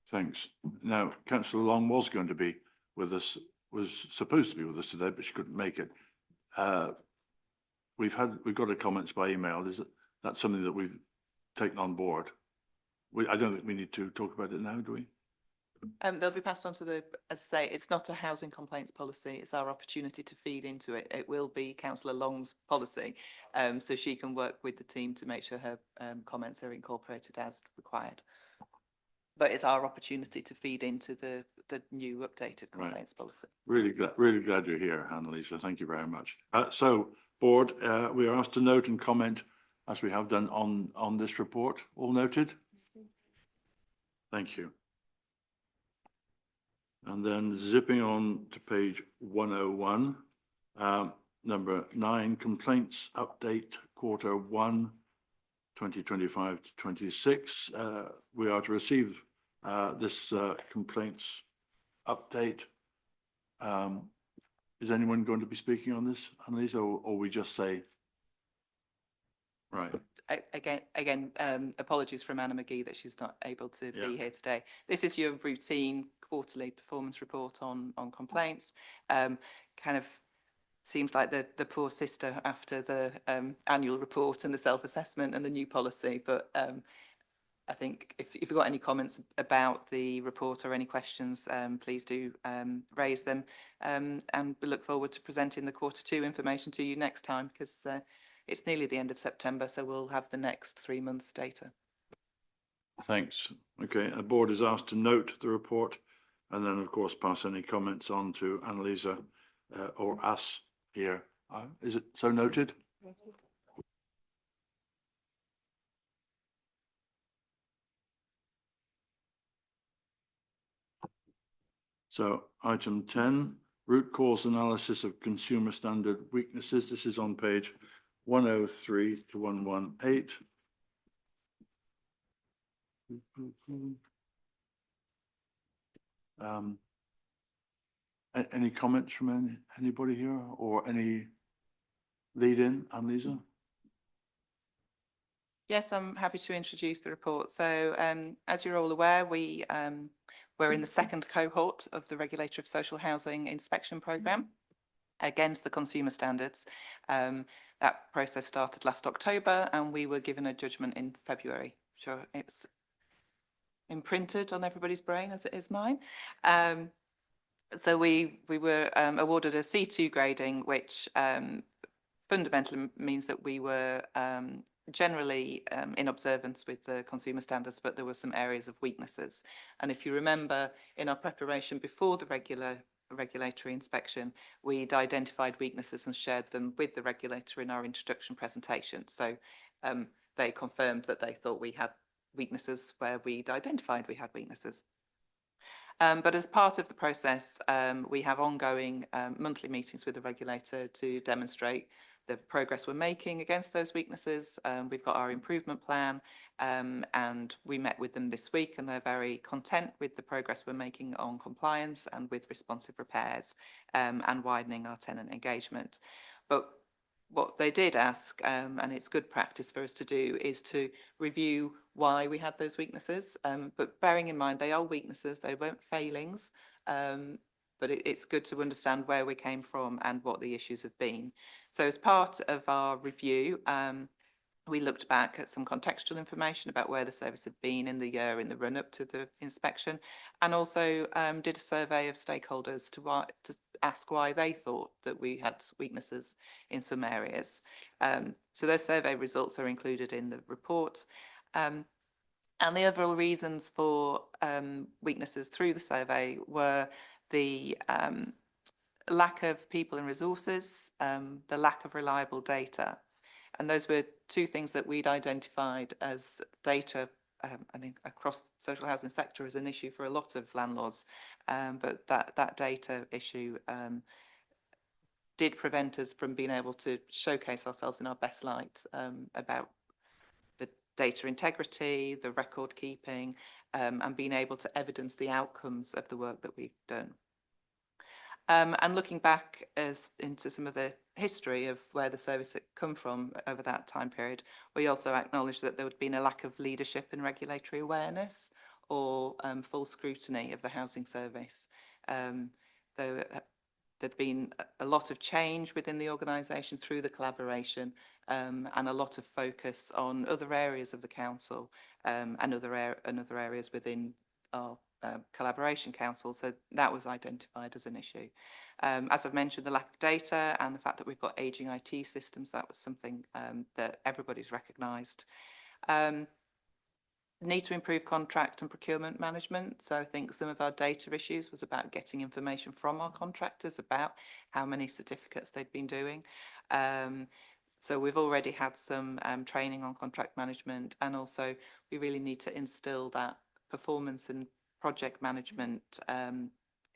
thanks. Now, Councillor Long was going to be with us, was supposed to be with us today, but she couldn't make it. We've got her comments by email. Is that something that we've taken on board? I don't think we need to talk about it now, do we? They'll be passed on to the, as I say, it's not a housing complaints policy. It's our opportunity to feed into it. It will be Councillor Long's policy, so she can work with the team to make sure her comments are incorporated as required. But it's our opportunity to feed into the new updated complaints policy. Really glad you're here, Annalisa. Thank you very much. So, board, we are asked to note and comment, as we have done on this report. All noted? Thank you. And then zipping on to page 101, number 9, complaints update Q1 2025 to 26. We are to receive this complaints update. Is anyone going to be speaking on this, Annalisa, or we just say? Right. Again, apologies from Anna McGee that she's not able to be here today. This is your routine quarterly performance report on complaints. Kind of seems like the poor sister after the annual report and the self-assessment and the new policy. But I think if you've got any comments about the report or any questions, please do raise them. And we look forward to presenting the Q2 information to you next time, because it's nearly the end of September, so we'll have the next 3 months' data. Thanks. Okay, the board is asked to note the report, and then, of course, pass any comments on to Annalisa or us here. Is it so noted? So, item 10, root cause analysis of consumer standard weaknesses. This is on page 103 to 118. Any comments from anybody here or any lead in, Annalisa? Yes, I'm happy to introduce the report. So as you're all aware, we're in the second cohort of the Regulator of Social Housing Inspection Programme against the consumer standards. That process started last October and we were given a judgment in February. Sure, it's imprinted on everybody's brain as it is mine. So we were awarded a C2 grading, which fundamentally means that we were generally in observance with the consumer standards, but there were some areas of weaknesses. And if you remember, in our preparation before the regulatory inspection, we'd identified weaknesses and shared them with the regulator in our introduction presentation. So they confirmed that they thought we had weaknesses where we'd identified we had weaknesses. But as part of the process, we have ongoing monthly meetings with the regulator to demonstrate the progress we're making against those weaknesses. We've got our improvement plan and we met with them this week and they're very content with the progress we're making on compliance and with responsive repairs and widening our tenant engagement. But what they did ask, and it's good practice for us to do, is to review why we had those weaknesses. But bearing in mind, they are weaknesses, they weren't failings. But it's good to understand where we came from and what the issues have been. So as part of our review, we looked back at some contextual information about where the service had been in the year in the run-up to the inspection, and also did a survey of stakeholders to ask why they thought that we had weaknesses in some areas. So those survey results are included in the report. And the overall reasons for weaknesses through the survey were the lack of people and resources, the lack of reliable data. And those were two things that we'd identified as data, I think, across the social housing sector as an issue for a lot of landlords. But that data issue did prevent us from being able to showcase ourselves in our best light about the data integrity, the record keeping, and being able to evidence the outcomes of the work that we've done. And looking back into some of the history of where the service had come from over that time period, we also acknowledged that there had been a lack of leadership and regulatory awareness or full scrutiny of the housing service. There'd been a lot of change within the organisation through the collaboration and a lot of focus on other areas of the council and other areas within our collaboration council, so that was identified as an issue. As I've mentioned, the lack of data and the fact that we've got ageing IT systems, that was something that everybody's recognised. Need to improve contract and procurement management. So I think some of our data issues was about getting information from our contractors about how many certificates they'd been doing. So we've already had some training on contract management, and also we really need to instill that performance and project management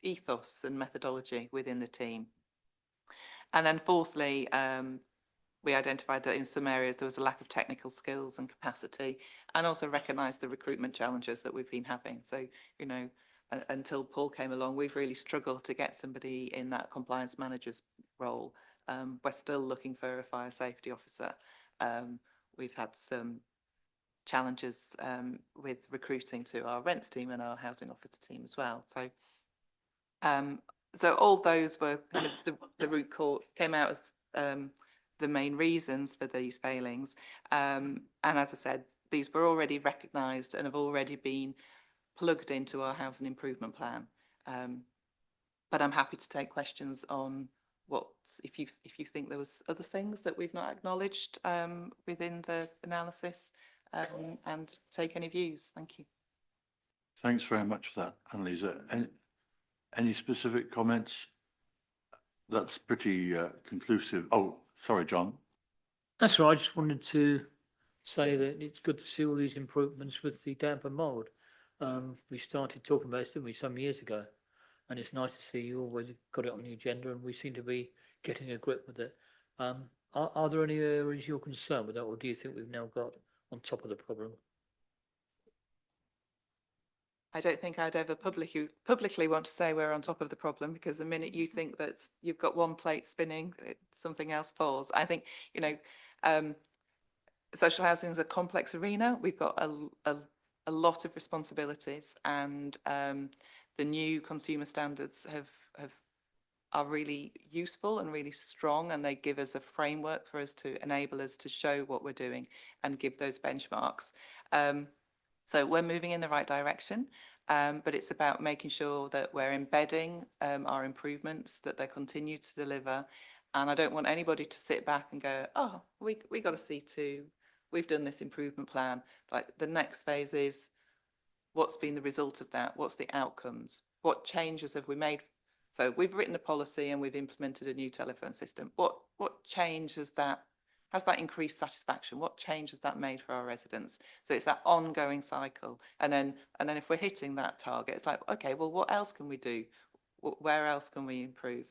ethos and methodology within the team. And then fourthly, we identified that in some areas there was a lack of technical skills and capacity, and also recognised the recruitment challenges that we've been having. So, you know, until Paul came along, we've really struggled to get somebody in that compliance manager's role. We're still looking for a fire safety officer. We've had some challenges with recruiting to our rents team and our housing officer team as well. So, so all those were kind of the root cause, came out as the main reasons for these failings. And as I said, these were already recognised and have already been plugged into our housing improvement plan. But I'm happy to take questions on what, if you think there was other things that we've not acknowledged within the analysis, and take any views. Thank you. Thanks very much for that, Annalisa. Any specific comments? That's pretty conclusive. Oh, sorry, John. That's right. I just wanted to say that it's good to see all these improvements with the damp and mould. We started talking about this, didn't we, some years ago? And it's nice to see you always got it on the agenda, and we seem to be getting a grip with it. Are there any areas you're concerned with that, or do you think we've now got on top of the problem? I don't think I'd ever publicly want to say we're on top of the problem, because the minute you think that you've got one plate spinning, something else falls. I think, you know, social housing is a complex arena. We've got a lot of responsibilities, and the new consumer standards are really useful and really strong, and they give us a framework for us to enable us to show what we're doing and give those benchmarks. So we're moving in the right direction, but it's about making sure that we're embedding our improvements, that they continue to deliver. And I don't want anybody to sit back and go, oh, we got a C2, we've done this improvement plan. Like, the next phase is, what's been the result of that? What's the outcomes? What changes have we made? So we've written a policy and we've implemented a new telephone system. What change has that increased satisfaction? What change has that made for our residents? So it's that ongoing cycle. And then if we're hitting that target, it's like, okay, well, what else can we do? Where else can we improve?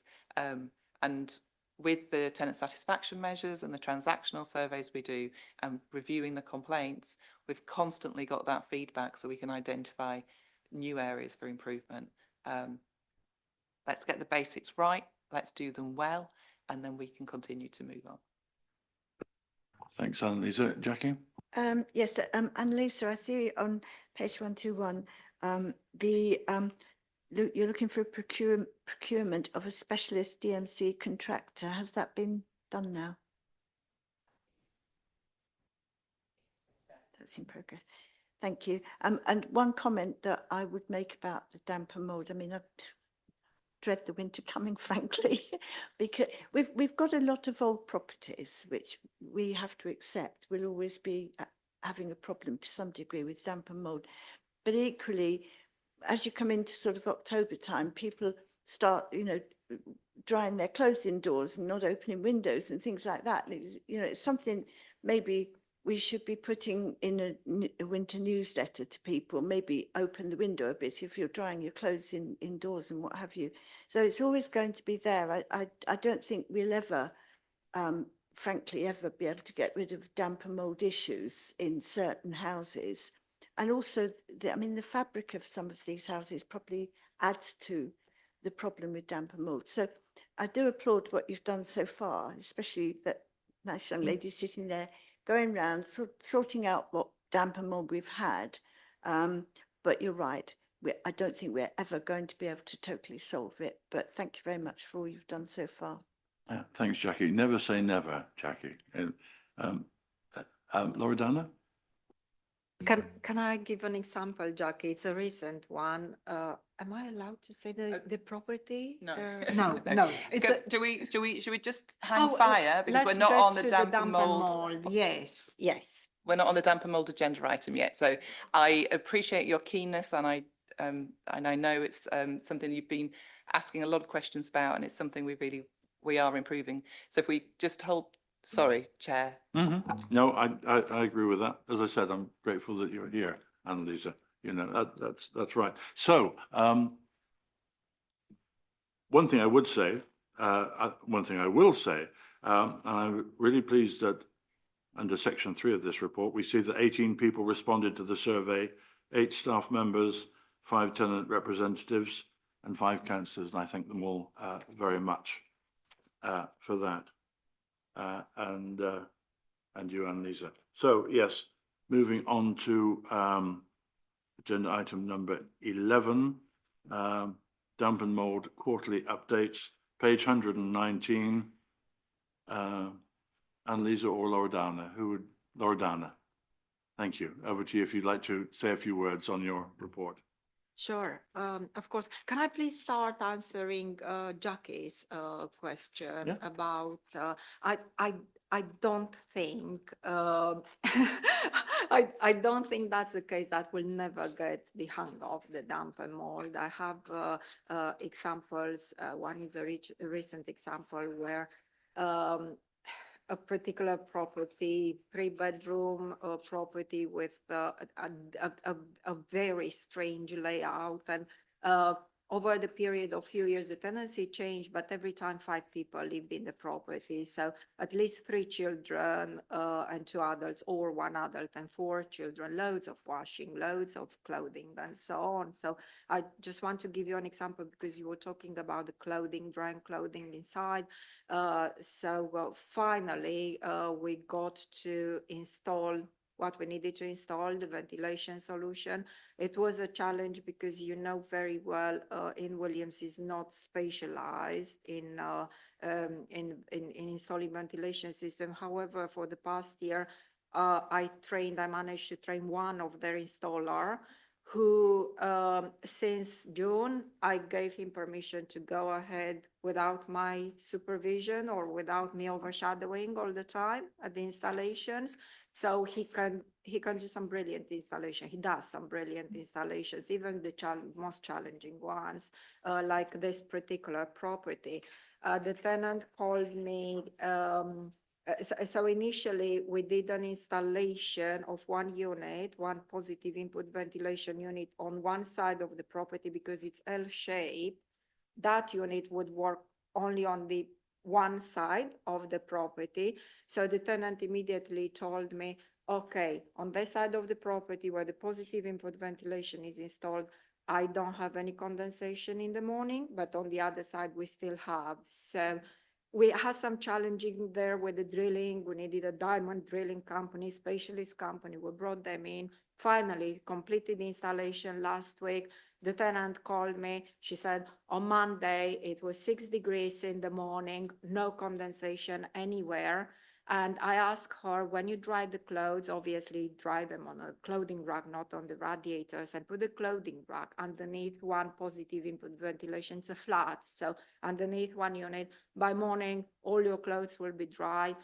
And with the tenant satisfaction measures and the transactional surveys we do, and reviewing the complaints, we've constantly got that feedback so we can identify new areas for improvement. Let's get the basics right, let's do them well, and then we can continue to move on. Thanks, Annalisa. Jackie? Yes, Annalisa, I see on page 121, you're looking for a procurement of a specialist DMC contractor. Has that been done now? That's in progress. Thank you. And one comment that I would make about the damp and mould, I mean, I dread the winter coming, frankly, because we've got a lot of old properties which we have to accept will always be having a problem to some degree with damp and mould. But equally, as you come into sort of October time, people start, you know, drying their clothes indoors and not opening windows and things like that. It's, you know, it's something maybe we should be putting in a winter newsletter to people, maybe open the window a bit if you're drying your clothes indoors and what have you. So it's always going to be there. I don't think we'll ever, frankly, ever be able to get rid of damp and mould issues in certain houses. And also, I mean, the fabric of some of these houses probably adds to the problem with damp and mould. So I do applaud what you've done so far, especially that nice young lady sitting there, going around, sorting out what damp and mould we've had. But you're right, I don't think we're ever going to be able to totally solve it. But thank you very much for all you've done so far. Thanks, Jackie. Never say never, Jackie. Loredana? Can I give an example, Jackie? It's a recent one. Am I allowed to say the property? No. No. Should we just hang fire, because we're not on the damp and mould? Yes. We're not on the damp and mould agenda item yet. So I appreciate your keenness, and I know it's something you've been asking a lot of questions about, and it's something we are improving. So if we just hold. Sorry, Chair. No, I agree with that. As I said, I'm grateful that you're here, Annalisa. You know, that's right. So one thing I would say, one thing I will say, and I'm really pleased that under section 3 of this report, we see that 18 people responded to the survey, 8 staff members, 5 tenant representatives, and 5 councillors. And I thank them all very much for that. And you, Annalisa. So yes, moving on to agenda item number 11, damp and mould quarterly updates, page 119. Annalisa or Loredana? Loredana? Thank you. Over to you if you'd like to say a few words on your report. Sure, of course. Can I please start answering Jackie's question about, I don't think, I don't think that's the case, that we'll never get the hang of the damp and mold. I have examples. One is a recent example where a particular property, 3-bedroom property with a very strange layout, and over the period of few years, the tenancy changed, but every time 5 people lived in the property. So at least 3 children and 2 adults, or 1 adult and 4 children, loads of washing, loads of clothing and so on. So I just want to give you an example because you were talking about the clothing, drying clothing inside. Finally, we got to install what we needed to install, the ventilation solution. It was a challenge because you know very well in Williams is not specialized in installing ventilation system. However, for the past year, I managed to train one of their installer who since June, I gave him permission to go ahead without my supervision or without me overshadowing all the time at the installations. So he can do some brilliant installation. He does some brilliant installations, even the most challenging ones, like this particular property. The tenant called me. So initially we did an installation of 1 unit, 1 positive input ventilation unit on one side of the property because it's L-shaped. That unit would work only on the one side of the property. So the tenant immediately told me, okay, on this side of the property where the positive input ventilation is installed, I don't have any condensation in the morning, but on the other side we still have. So we had some challenging there with the drilling. We needed a diamond drilling company, specialist company. We brought them in. Finally, completed the installation last week. The tenant called me. She said on Monday, it was 6 degrees in the morning, no condensation anywhere. And I asked her, when you dry the clothes, obviously dry them on a clothing rack, not on the radiators, and put the clothing rack underneath 1 positive input ventilation. It's a flat, so underneath 1 unit. By morning, all your clothes will be dry.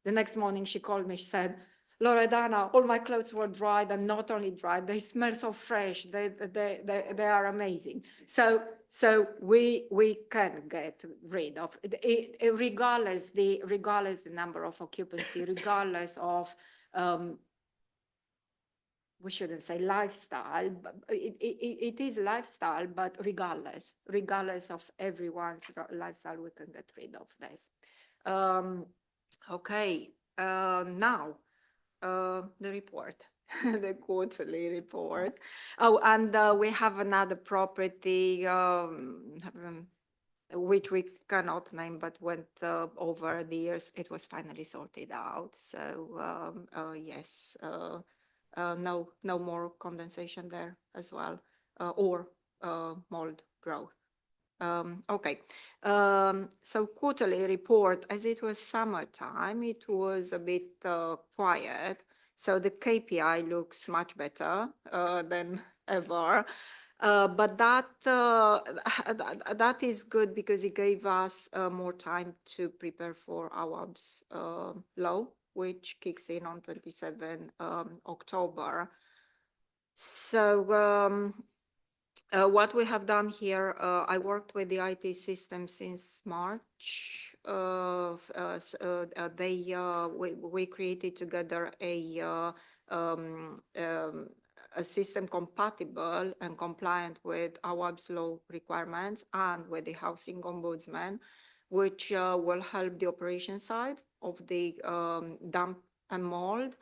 The next morning, she called me, she said, Loredana, all my clothes were dried, and not only dried, they smell so fresh. They are amazing. So we can get rid of it, regardless the number of occupancy, regardless of we shouldn't say lifestyle, but it is lifestyle, but regardless of everyone's lifestyle, we can get rid of this. Okay, now. The report, the quarterly report. Oh, and we have another property which we cannot name, but went over the years. It was finally sorted out. So yes, no more condensation there as well, or mold growth. Okay, so quarterly report, as it was summertime, it was a bit quiet. So the KPI looks much better than ever. But that is good because it gave us more time to prepare for AWAB's law, which kicks in on 27 October. So what we have done here, I worked with the IT system since March. We created together a system compatible and compliant with AWAB's law requirements and with the Housing Ombudsman, which will help the operation side of the damp and mold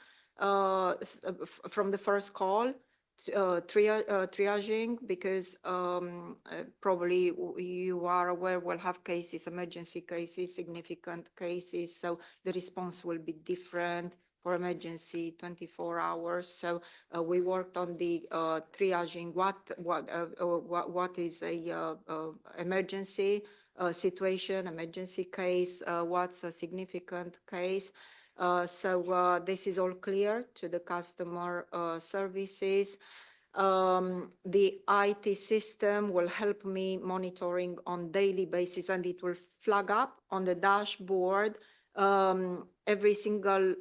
from the first call. Triaging, because probably you are aware we'll have cases, emergency cases, significant cases, so the response will be different for emergency 24 hours. So we worked on the triaging what is a emergency situation, emergency case, what's a significant case. So this is all clear to the customer services. The IT system will help me monitoring on daily basis, and it will flag up on the dashboard every single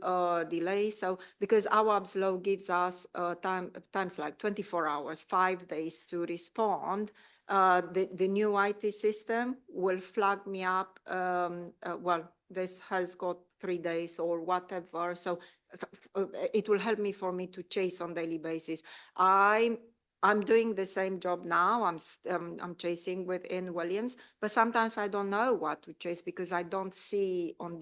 delay. So because AWAB's law gives us times like 24 hours, 5 days to respond, the new IT system will flag me up. Well, this has got 3 days or whatever. So it will help me to chase on daily basis. I I'm doing the same job now. I'm chasing within Williams, but sometimes I don't know what to chase because I don't see on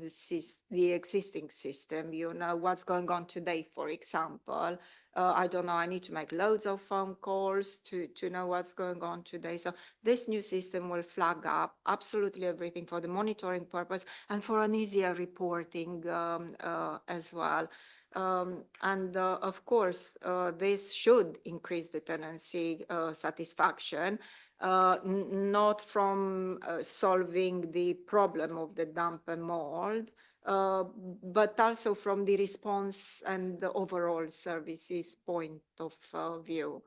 the existing system, you know, what's going on today, for example. I don't know, I need to make loads of phone calls to know what's going on today. So this new system will flag up absolutely everything for the monitoring purpose and for an easier reporting as well. Of course, this should increase the tenancy satisfaction, not from solving the problem of the damp and mold, but also from the response and the overall services point of view.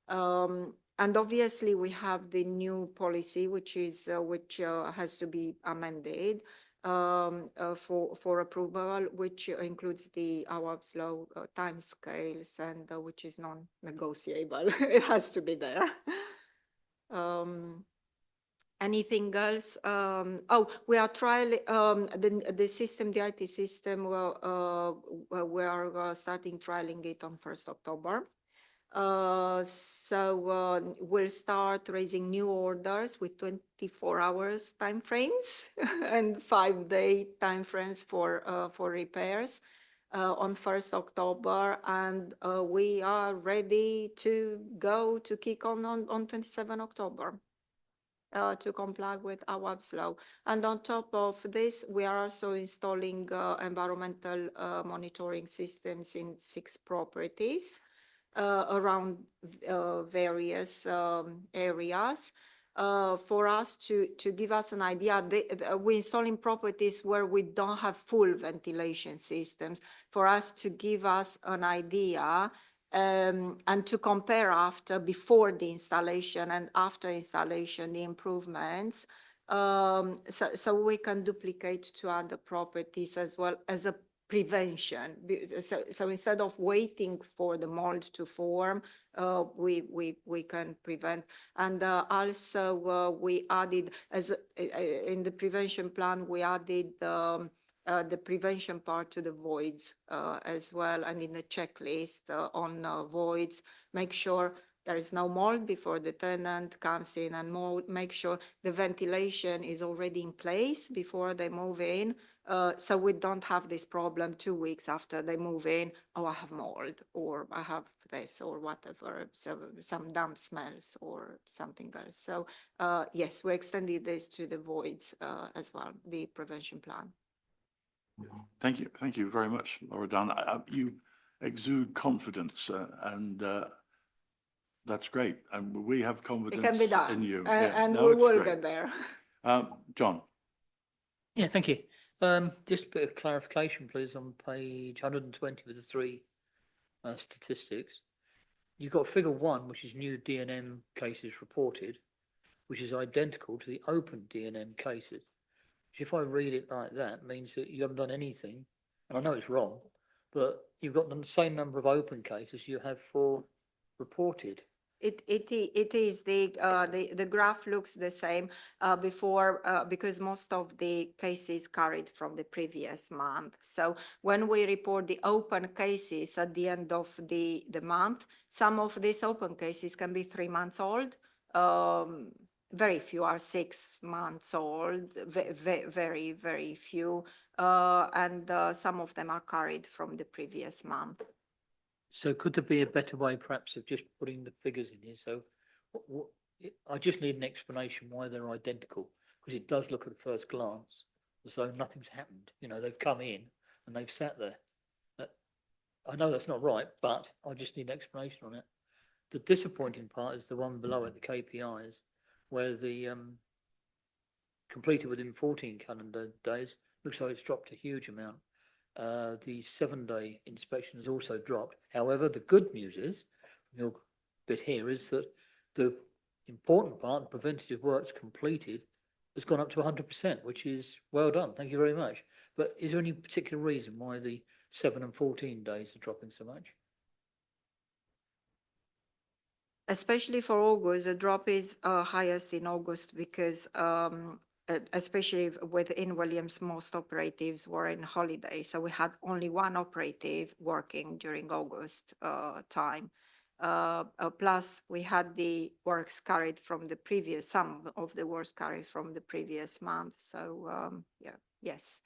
And obviously, we have the new policy, which has to be amended for approval, which includes the Awaab's law timescales and which is non-negotiable. It has to be there. Anything else? We are trialing the system, the IT system. We are starting trialing it on 1st October. We'll start raising new orders with 24 hours timeframes and 5-day timeframes for repairs on 1st October. And we are ready to go to kick on 27 October. To comply with Awaab's law. And on top of this, we are also installing environmental monitoring systems in 6 properties around various areas. For us to give us an idea, we're installing properties where we don't have full ventilation systems, for us to give us an idea and to compare before the installation and after installation, the improvements, so we can duplicate to other properties as well as a prevention. So instead of waiting for the mold to form, we can prevent. And also we added, in the prevention plan, we added the prevention part to the voids as well, and in the checklist on voids, make sure there is no mold before the tenant comes in, and make sure the ventilation is already in place before they move in, so we don't have this problem 2 weeks after they move in. Oh, I have mold, or I have this, or whatever, so some damp smells or something else. So yes, we extended this to the voids as well, the prevention plan. Thank you very much, Loredana. You exude confidence, and that's great. And we have confidence It can be done, in you. and No, we it's will great. get there. John. Yeah, thank you. Just a bit of clarification, please, on page 120 with the 3 statistics. You've got figure 1, which is new D&M cases reported, which is identical to the open D&M cases. Which, if I read it like that, means that you haven't done anything, and I know it's wrong, but you've got the same number of open cases you have for reported. It is the graph looks the same before because most of the cases carried from the previous month. So when we report the open cases at the end of the month, some of these open cases can be 3 months old. Very few are 6 months old, very, very few. And some of them are carried from the previous month. So could there be a better way, perhaps, of just putting the figures in here? So I just need an explanation why they're identical, because it does look at first glance as though nothing's happened. You know, they've come in and they've sat there. I know that's not right, but I just need an explanation on it. The disappointing part is the one below it, the KPIs, where the completed within 14 calendar days looks like it's dropped a huge amount. The 7-day inspection has also dropped. However, the good news is, your bit here, is that the important part, the preventative works completed, has gone up to 100%, which is well done. Thank you very much. But is there any particular reason why the 7 and 14 days are dropping so much? Especially for August, the drop is highest in August because especially within Williams, most operatives were in holiday. So we had only 1 operative working during August time. plus we had the works carried from the previous, some of the works carried from the previous month. So yeah, yes.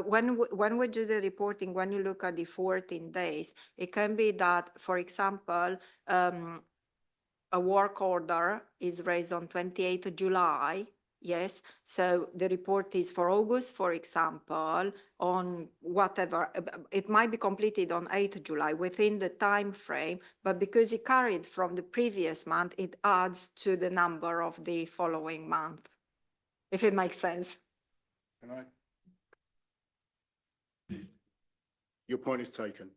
When we do the reporting, when you look at the 14 days, it can be that, for example, a work order is raised on 28th of July. Yes, so the report is for August, for example, on whatever, it might be completed on 8th of July within the time frame, but because it carried from the previous month, it adds to the number of the following month, if it makes sense. Can I? Your point is taken.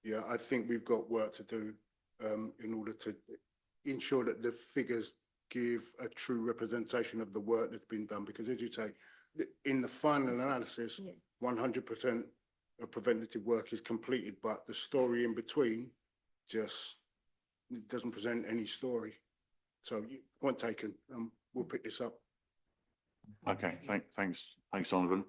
Yeah, I think we've got work to do in order to ensure that the figures give a true representation of the work that's been done, because as you say, in the final analysis, 100% of preventative work is completed, but the story in between just doesn't present any story. So point taken, we'll pick this up. Okay, thanks, Donovan.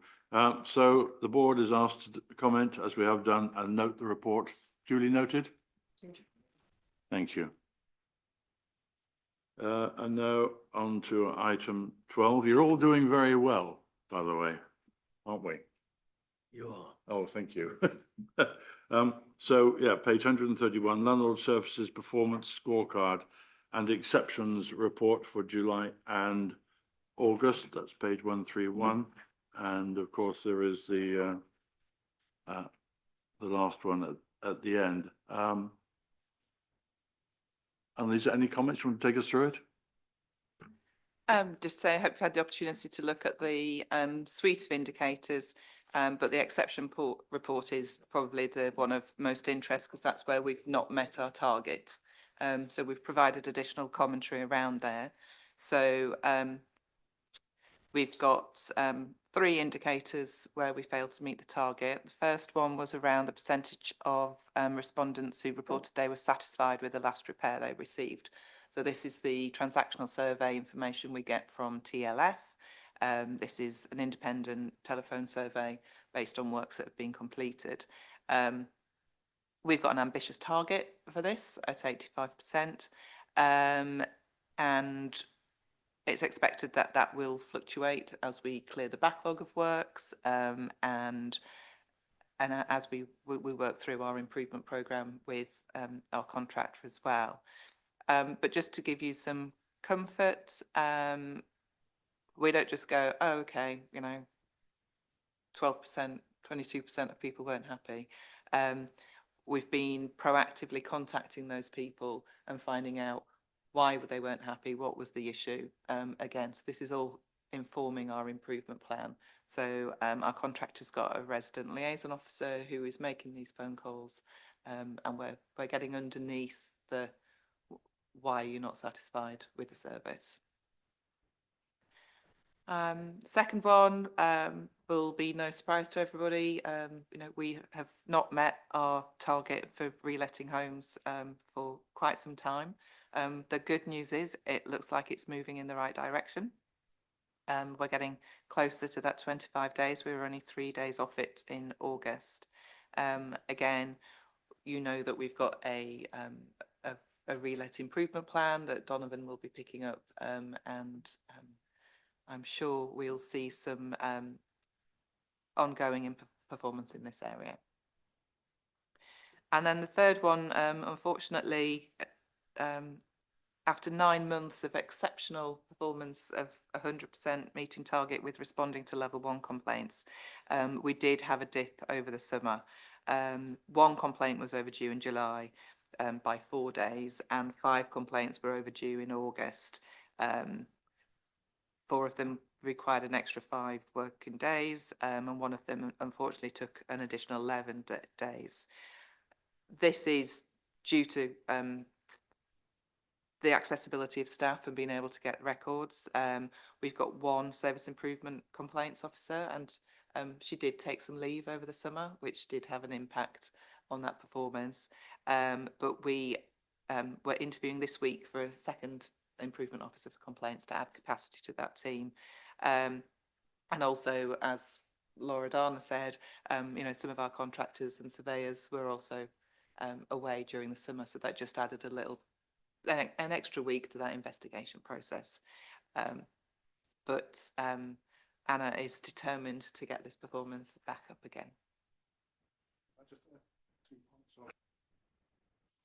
So the board is asked to comment, as we have done, and note the report. Duly noted? Thank you. And now on to item 12. You're all doing very well, by the way, aren't we? You are. Oh, thank you. So yeah, page 131, Landlord Services Performance Scorecard and Exceptions Report for July and August. That's page 131. And of course, there is the last one at the end. Annalisa, any comments? You want to take us through it? Just say I hope you had the opportunity to look at the suite of indicators, but the exception report is probably the one of most interest because that's where we've not met our target. So we've provided additional commentary around there. So we've got 3 indicators where we failed to meet the target. The first one was around the percentage of respondents who reported they were satisfied with the last repair they received. So this is the transactional survey information we get from TLF. This is an independent telephone survey based on works that have been completed. We've got an ambitious target for this at 85%. And it's expected that that will fluctuate as we clear the backlog of works and as we work through our improvement programme with our contractor as well. But just to give you some comfort, we don't just go, oh, okay, 12%, 22% of people weren't happy. We've been proactively contacting those people and finding out why they weren't happy, what was the issue. Again, so this is all informing our improvement plan. So our contractor's got a resident liaison officer who is making these phone calls, and we're getting underneath the why you're not satisfied with the service. Second one will be no surprise to everybody. We have not met our target for reletting homes for quite some time. The good news is it looks like it's moving in the right direction. We're getting closer to that 25 days. We were only 3 days off it in August. Again, that we've got a relet improvement plan that Donovan will be picking up, and I'm sure we'll see some ongoing performance in this area. And then the third one, unfortunately, after 9 months of exceptional performance of 100% meeting target with responding to level 1 complaints, we did have a dip over the summer. 1 complaint was overdue in July by 4 days, and 5 complaints were overdue in August. 4 of them required an extra 5 working days, and 1 of them unfortunately took an additional 11 days. This is due to the accessibility of staff and being able to get records. We've got 1 service improvement complaints officer, and she did take some leave over the summer, which did have an impact on that performance. But we were interviewing this week for a 2nd improvement officer for complaints to add capacity to that team. And also, as Laura Dana said, some of our contractors and surveyors were also away during the summer, so that just added an extra week to that investigation process. But Anna is determined to get this performance back up again.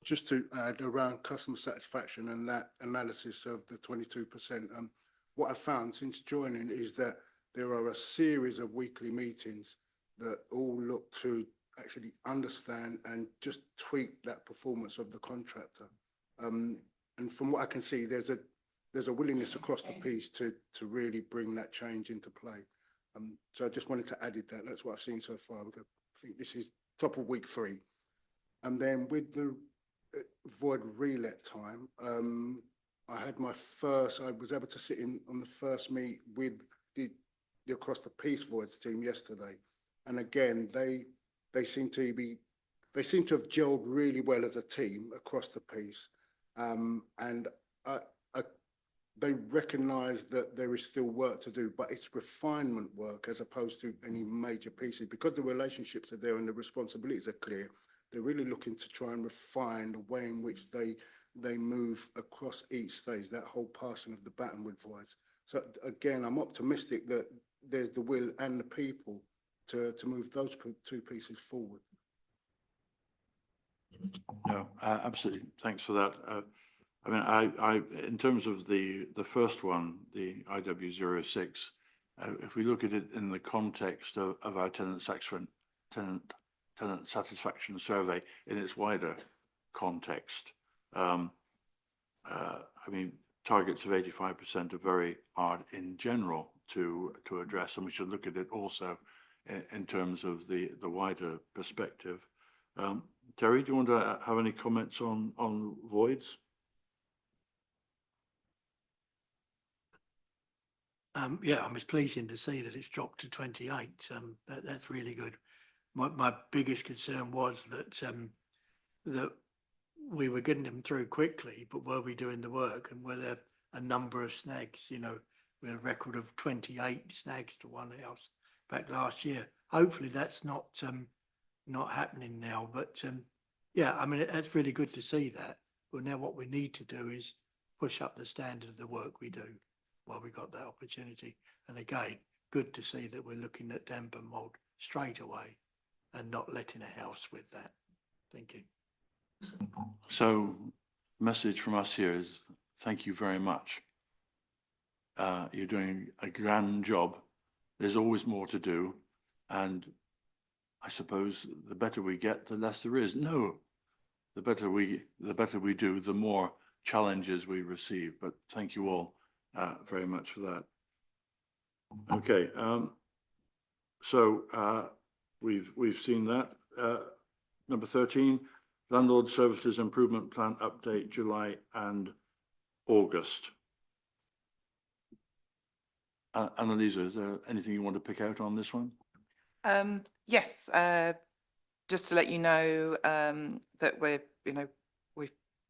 Just to add around customer satisfaction and that analysis of the 22%, what I found since joining is that there are a series of weekly meetings that all look to actually understand and just tweak that performance of the contractor. And from what I can see, there's a willingness across the piece to really bring that change into play. So I just wanted to add that. That's what I've seen so far. I think this is top of week 3. And then with the void relet time, I was able to sit in on the first meet with the across the piece voids team yesterday, and again they seem to have gelled really well as a team across the piece, and they recognise that there is still work to do, but it's refinement work as opposed to any major pieces, because the relationships are there and the responsibilities are clear. They're really looking to try and refine the way in which they move across each stage, that whole passing of the baton with voids. So again, I'm optimistic that there's the will and the people to move those 2 pieces forward. No, absolutely. Thanks for that. I mean, I in terms of the first one, the IW06, if we look at it in the context of our tenant satisfaction survey in its wider context, I mean, targets of 85% are very hard in general to address, and we should look at it also in terms of the wider perspective. Terry, do you want to have any comments on voids? Yeah, I was pleasing to see that it's dropped to 28. That's really good. My biggest concern was that we were getting them through quickly, but were we doing the work, and were there a number of snags? You know, we had a record of 28 snags to one house back last year. Hopefully that's not happening now, but yeah, I mean, that's really good to see that. But now what we need to do is push up the standard of the work we do while we got that opportunity. And again, good to see that we're looking at damp and mould straight away and not letting a house with that. Thank you. So, message from us here is thank you very much. You're doing a grand job. There's always more to do, and I suppose the better we get, the less there is. No, the better we do, the more challenges we receive. But thank you all very much for that. Okay, so we've seen that. Number 13, Landlord Services Improvement Plan update, July and August. Annalisa, is there anything you want to pick out on this one? Yes, just to let you know that we're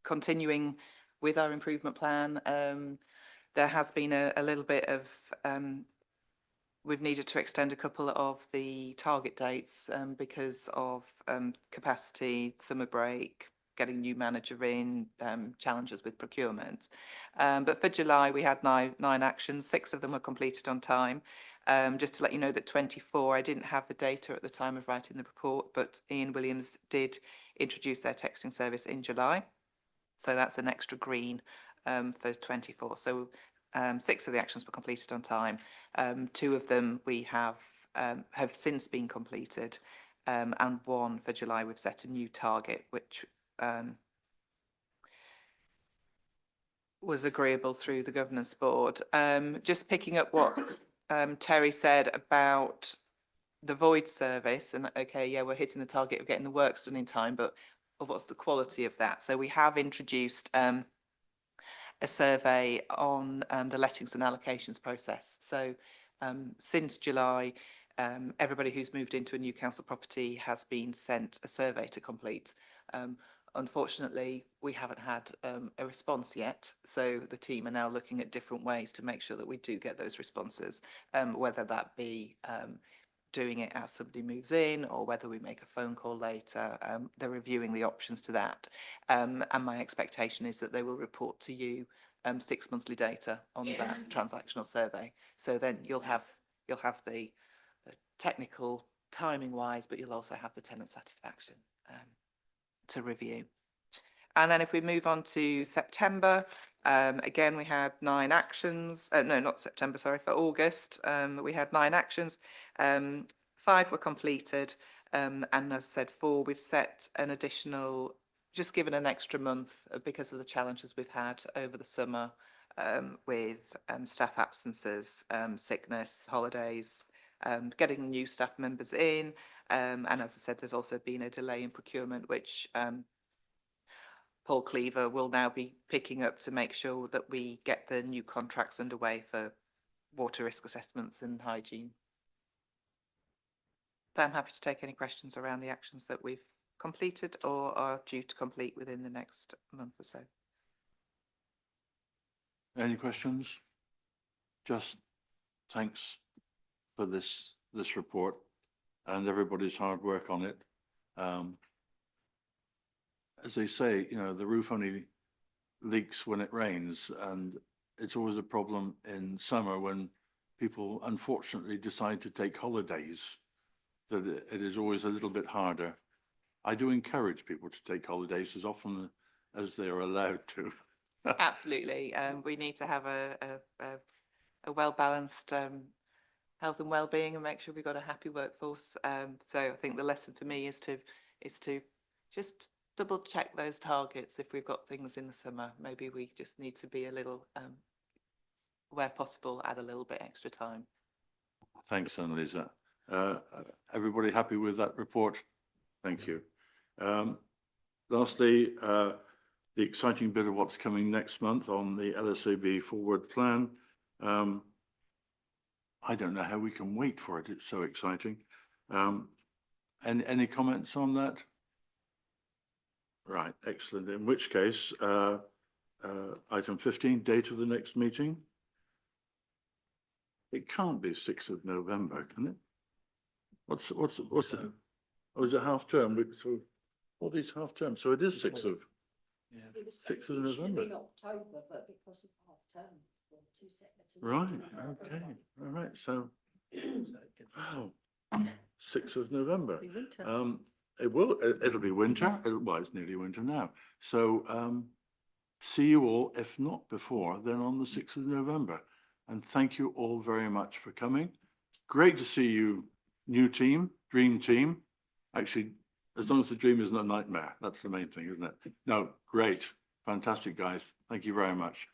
continuing with our improvement plan. There has been a little bit of we've needed to extend a couple of the target dates because of capacity, summer break, getting new manager in, challenges with procurement. But for July, we had nine actions. 6 of them were completed on time. Just to let you know that 24, I didn't have the data at the time of writing the report, but Ian Williams did introduce their texting service in July. So that's an extra green for 24. So 6 of the actions were completed on time. 2 of them we have since been completed, and 1 for July we've set a new target, which was agreeable through the governance board. Just picking up what Terry said about the void service, and okay, yeah, we're hitting the target of getting the works done in time, but what's the quality of that? So we have introduced a survey on the lettings and allocations process. So since July, everybody who's moved into a new council property has been sent a survey to complete. Unfortunately, we haven't had a response yet, so the team are now looking at different ways to make sure that we do get those responses, whether that be doing it as somebody moves in or whether we make a phone call later. They're reviewing the options to that. And my expectation is that they will report to you 6 monthly data on that transactional survey. So then you'll have the technical timing wise, but you'll also have the tenant satisfaction to review. And then if we move on to September, again, we had 9 actions. No, not September, sorry, for August. We had 9 actions. 5 were completed. And as I said, 4, we've set an additional, just given an extra month because of the challenges we've had over the summer with staff absences, sickness, holidays, getting new staff members in. And as I said, there's also been a delay in procurement, which Paul Cleaver will now be picking up to make sure that we get the new contracts underway for water risk assessments and hygiene. But I'm happy to take any questions around the actions that we've completed or are due to complete within the next month or so. Any questions? Just thanks for this report and everybody's hard work on it. As they say, you know, the roof only leaks when it rains, and it's always a problem in summer when people unfortunately decide to take holidays, that it is always a little bit harder. I do encourage people to take holidays as often as they are allowed to. Absolutely. We need to have a well-balanced health and well-being and make sure we've got a happy workforce. So I think the lesson for me is to just double check those targets. If we've got things in the summer, maybe we just need to be a little, where possible, add a little bit extra time. Thanks, Annalisa. Everybody happy with that report? Thank you. Lastly, the exciting bit of what's coming next month on the LSAB forward plan. I don't know how we can wait for it. It's so exciting. Any comments on that? Right, excellent. In which case, item 15, date of the next meeting. It can't be 6th of November, can it? What's it? Oh, is it half term? So all these half terms. So it is 6th of November. In October, but because of half term, two separate. Right. Okay. All right. So, wow, 6th of November. It'll be winter. Well, it's nearly winter now. So, see you all, if not before, then on the 6th of November. And thank you all very much for coming. Great to see you, new team, dream team. Actually, as long as the dream isn't a nightmare, that's the main thing, isn't it? No, great. Fantastic, guys. Thank you very much.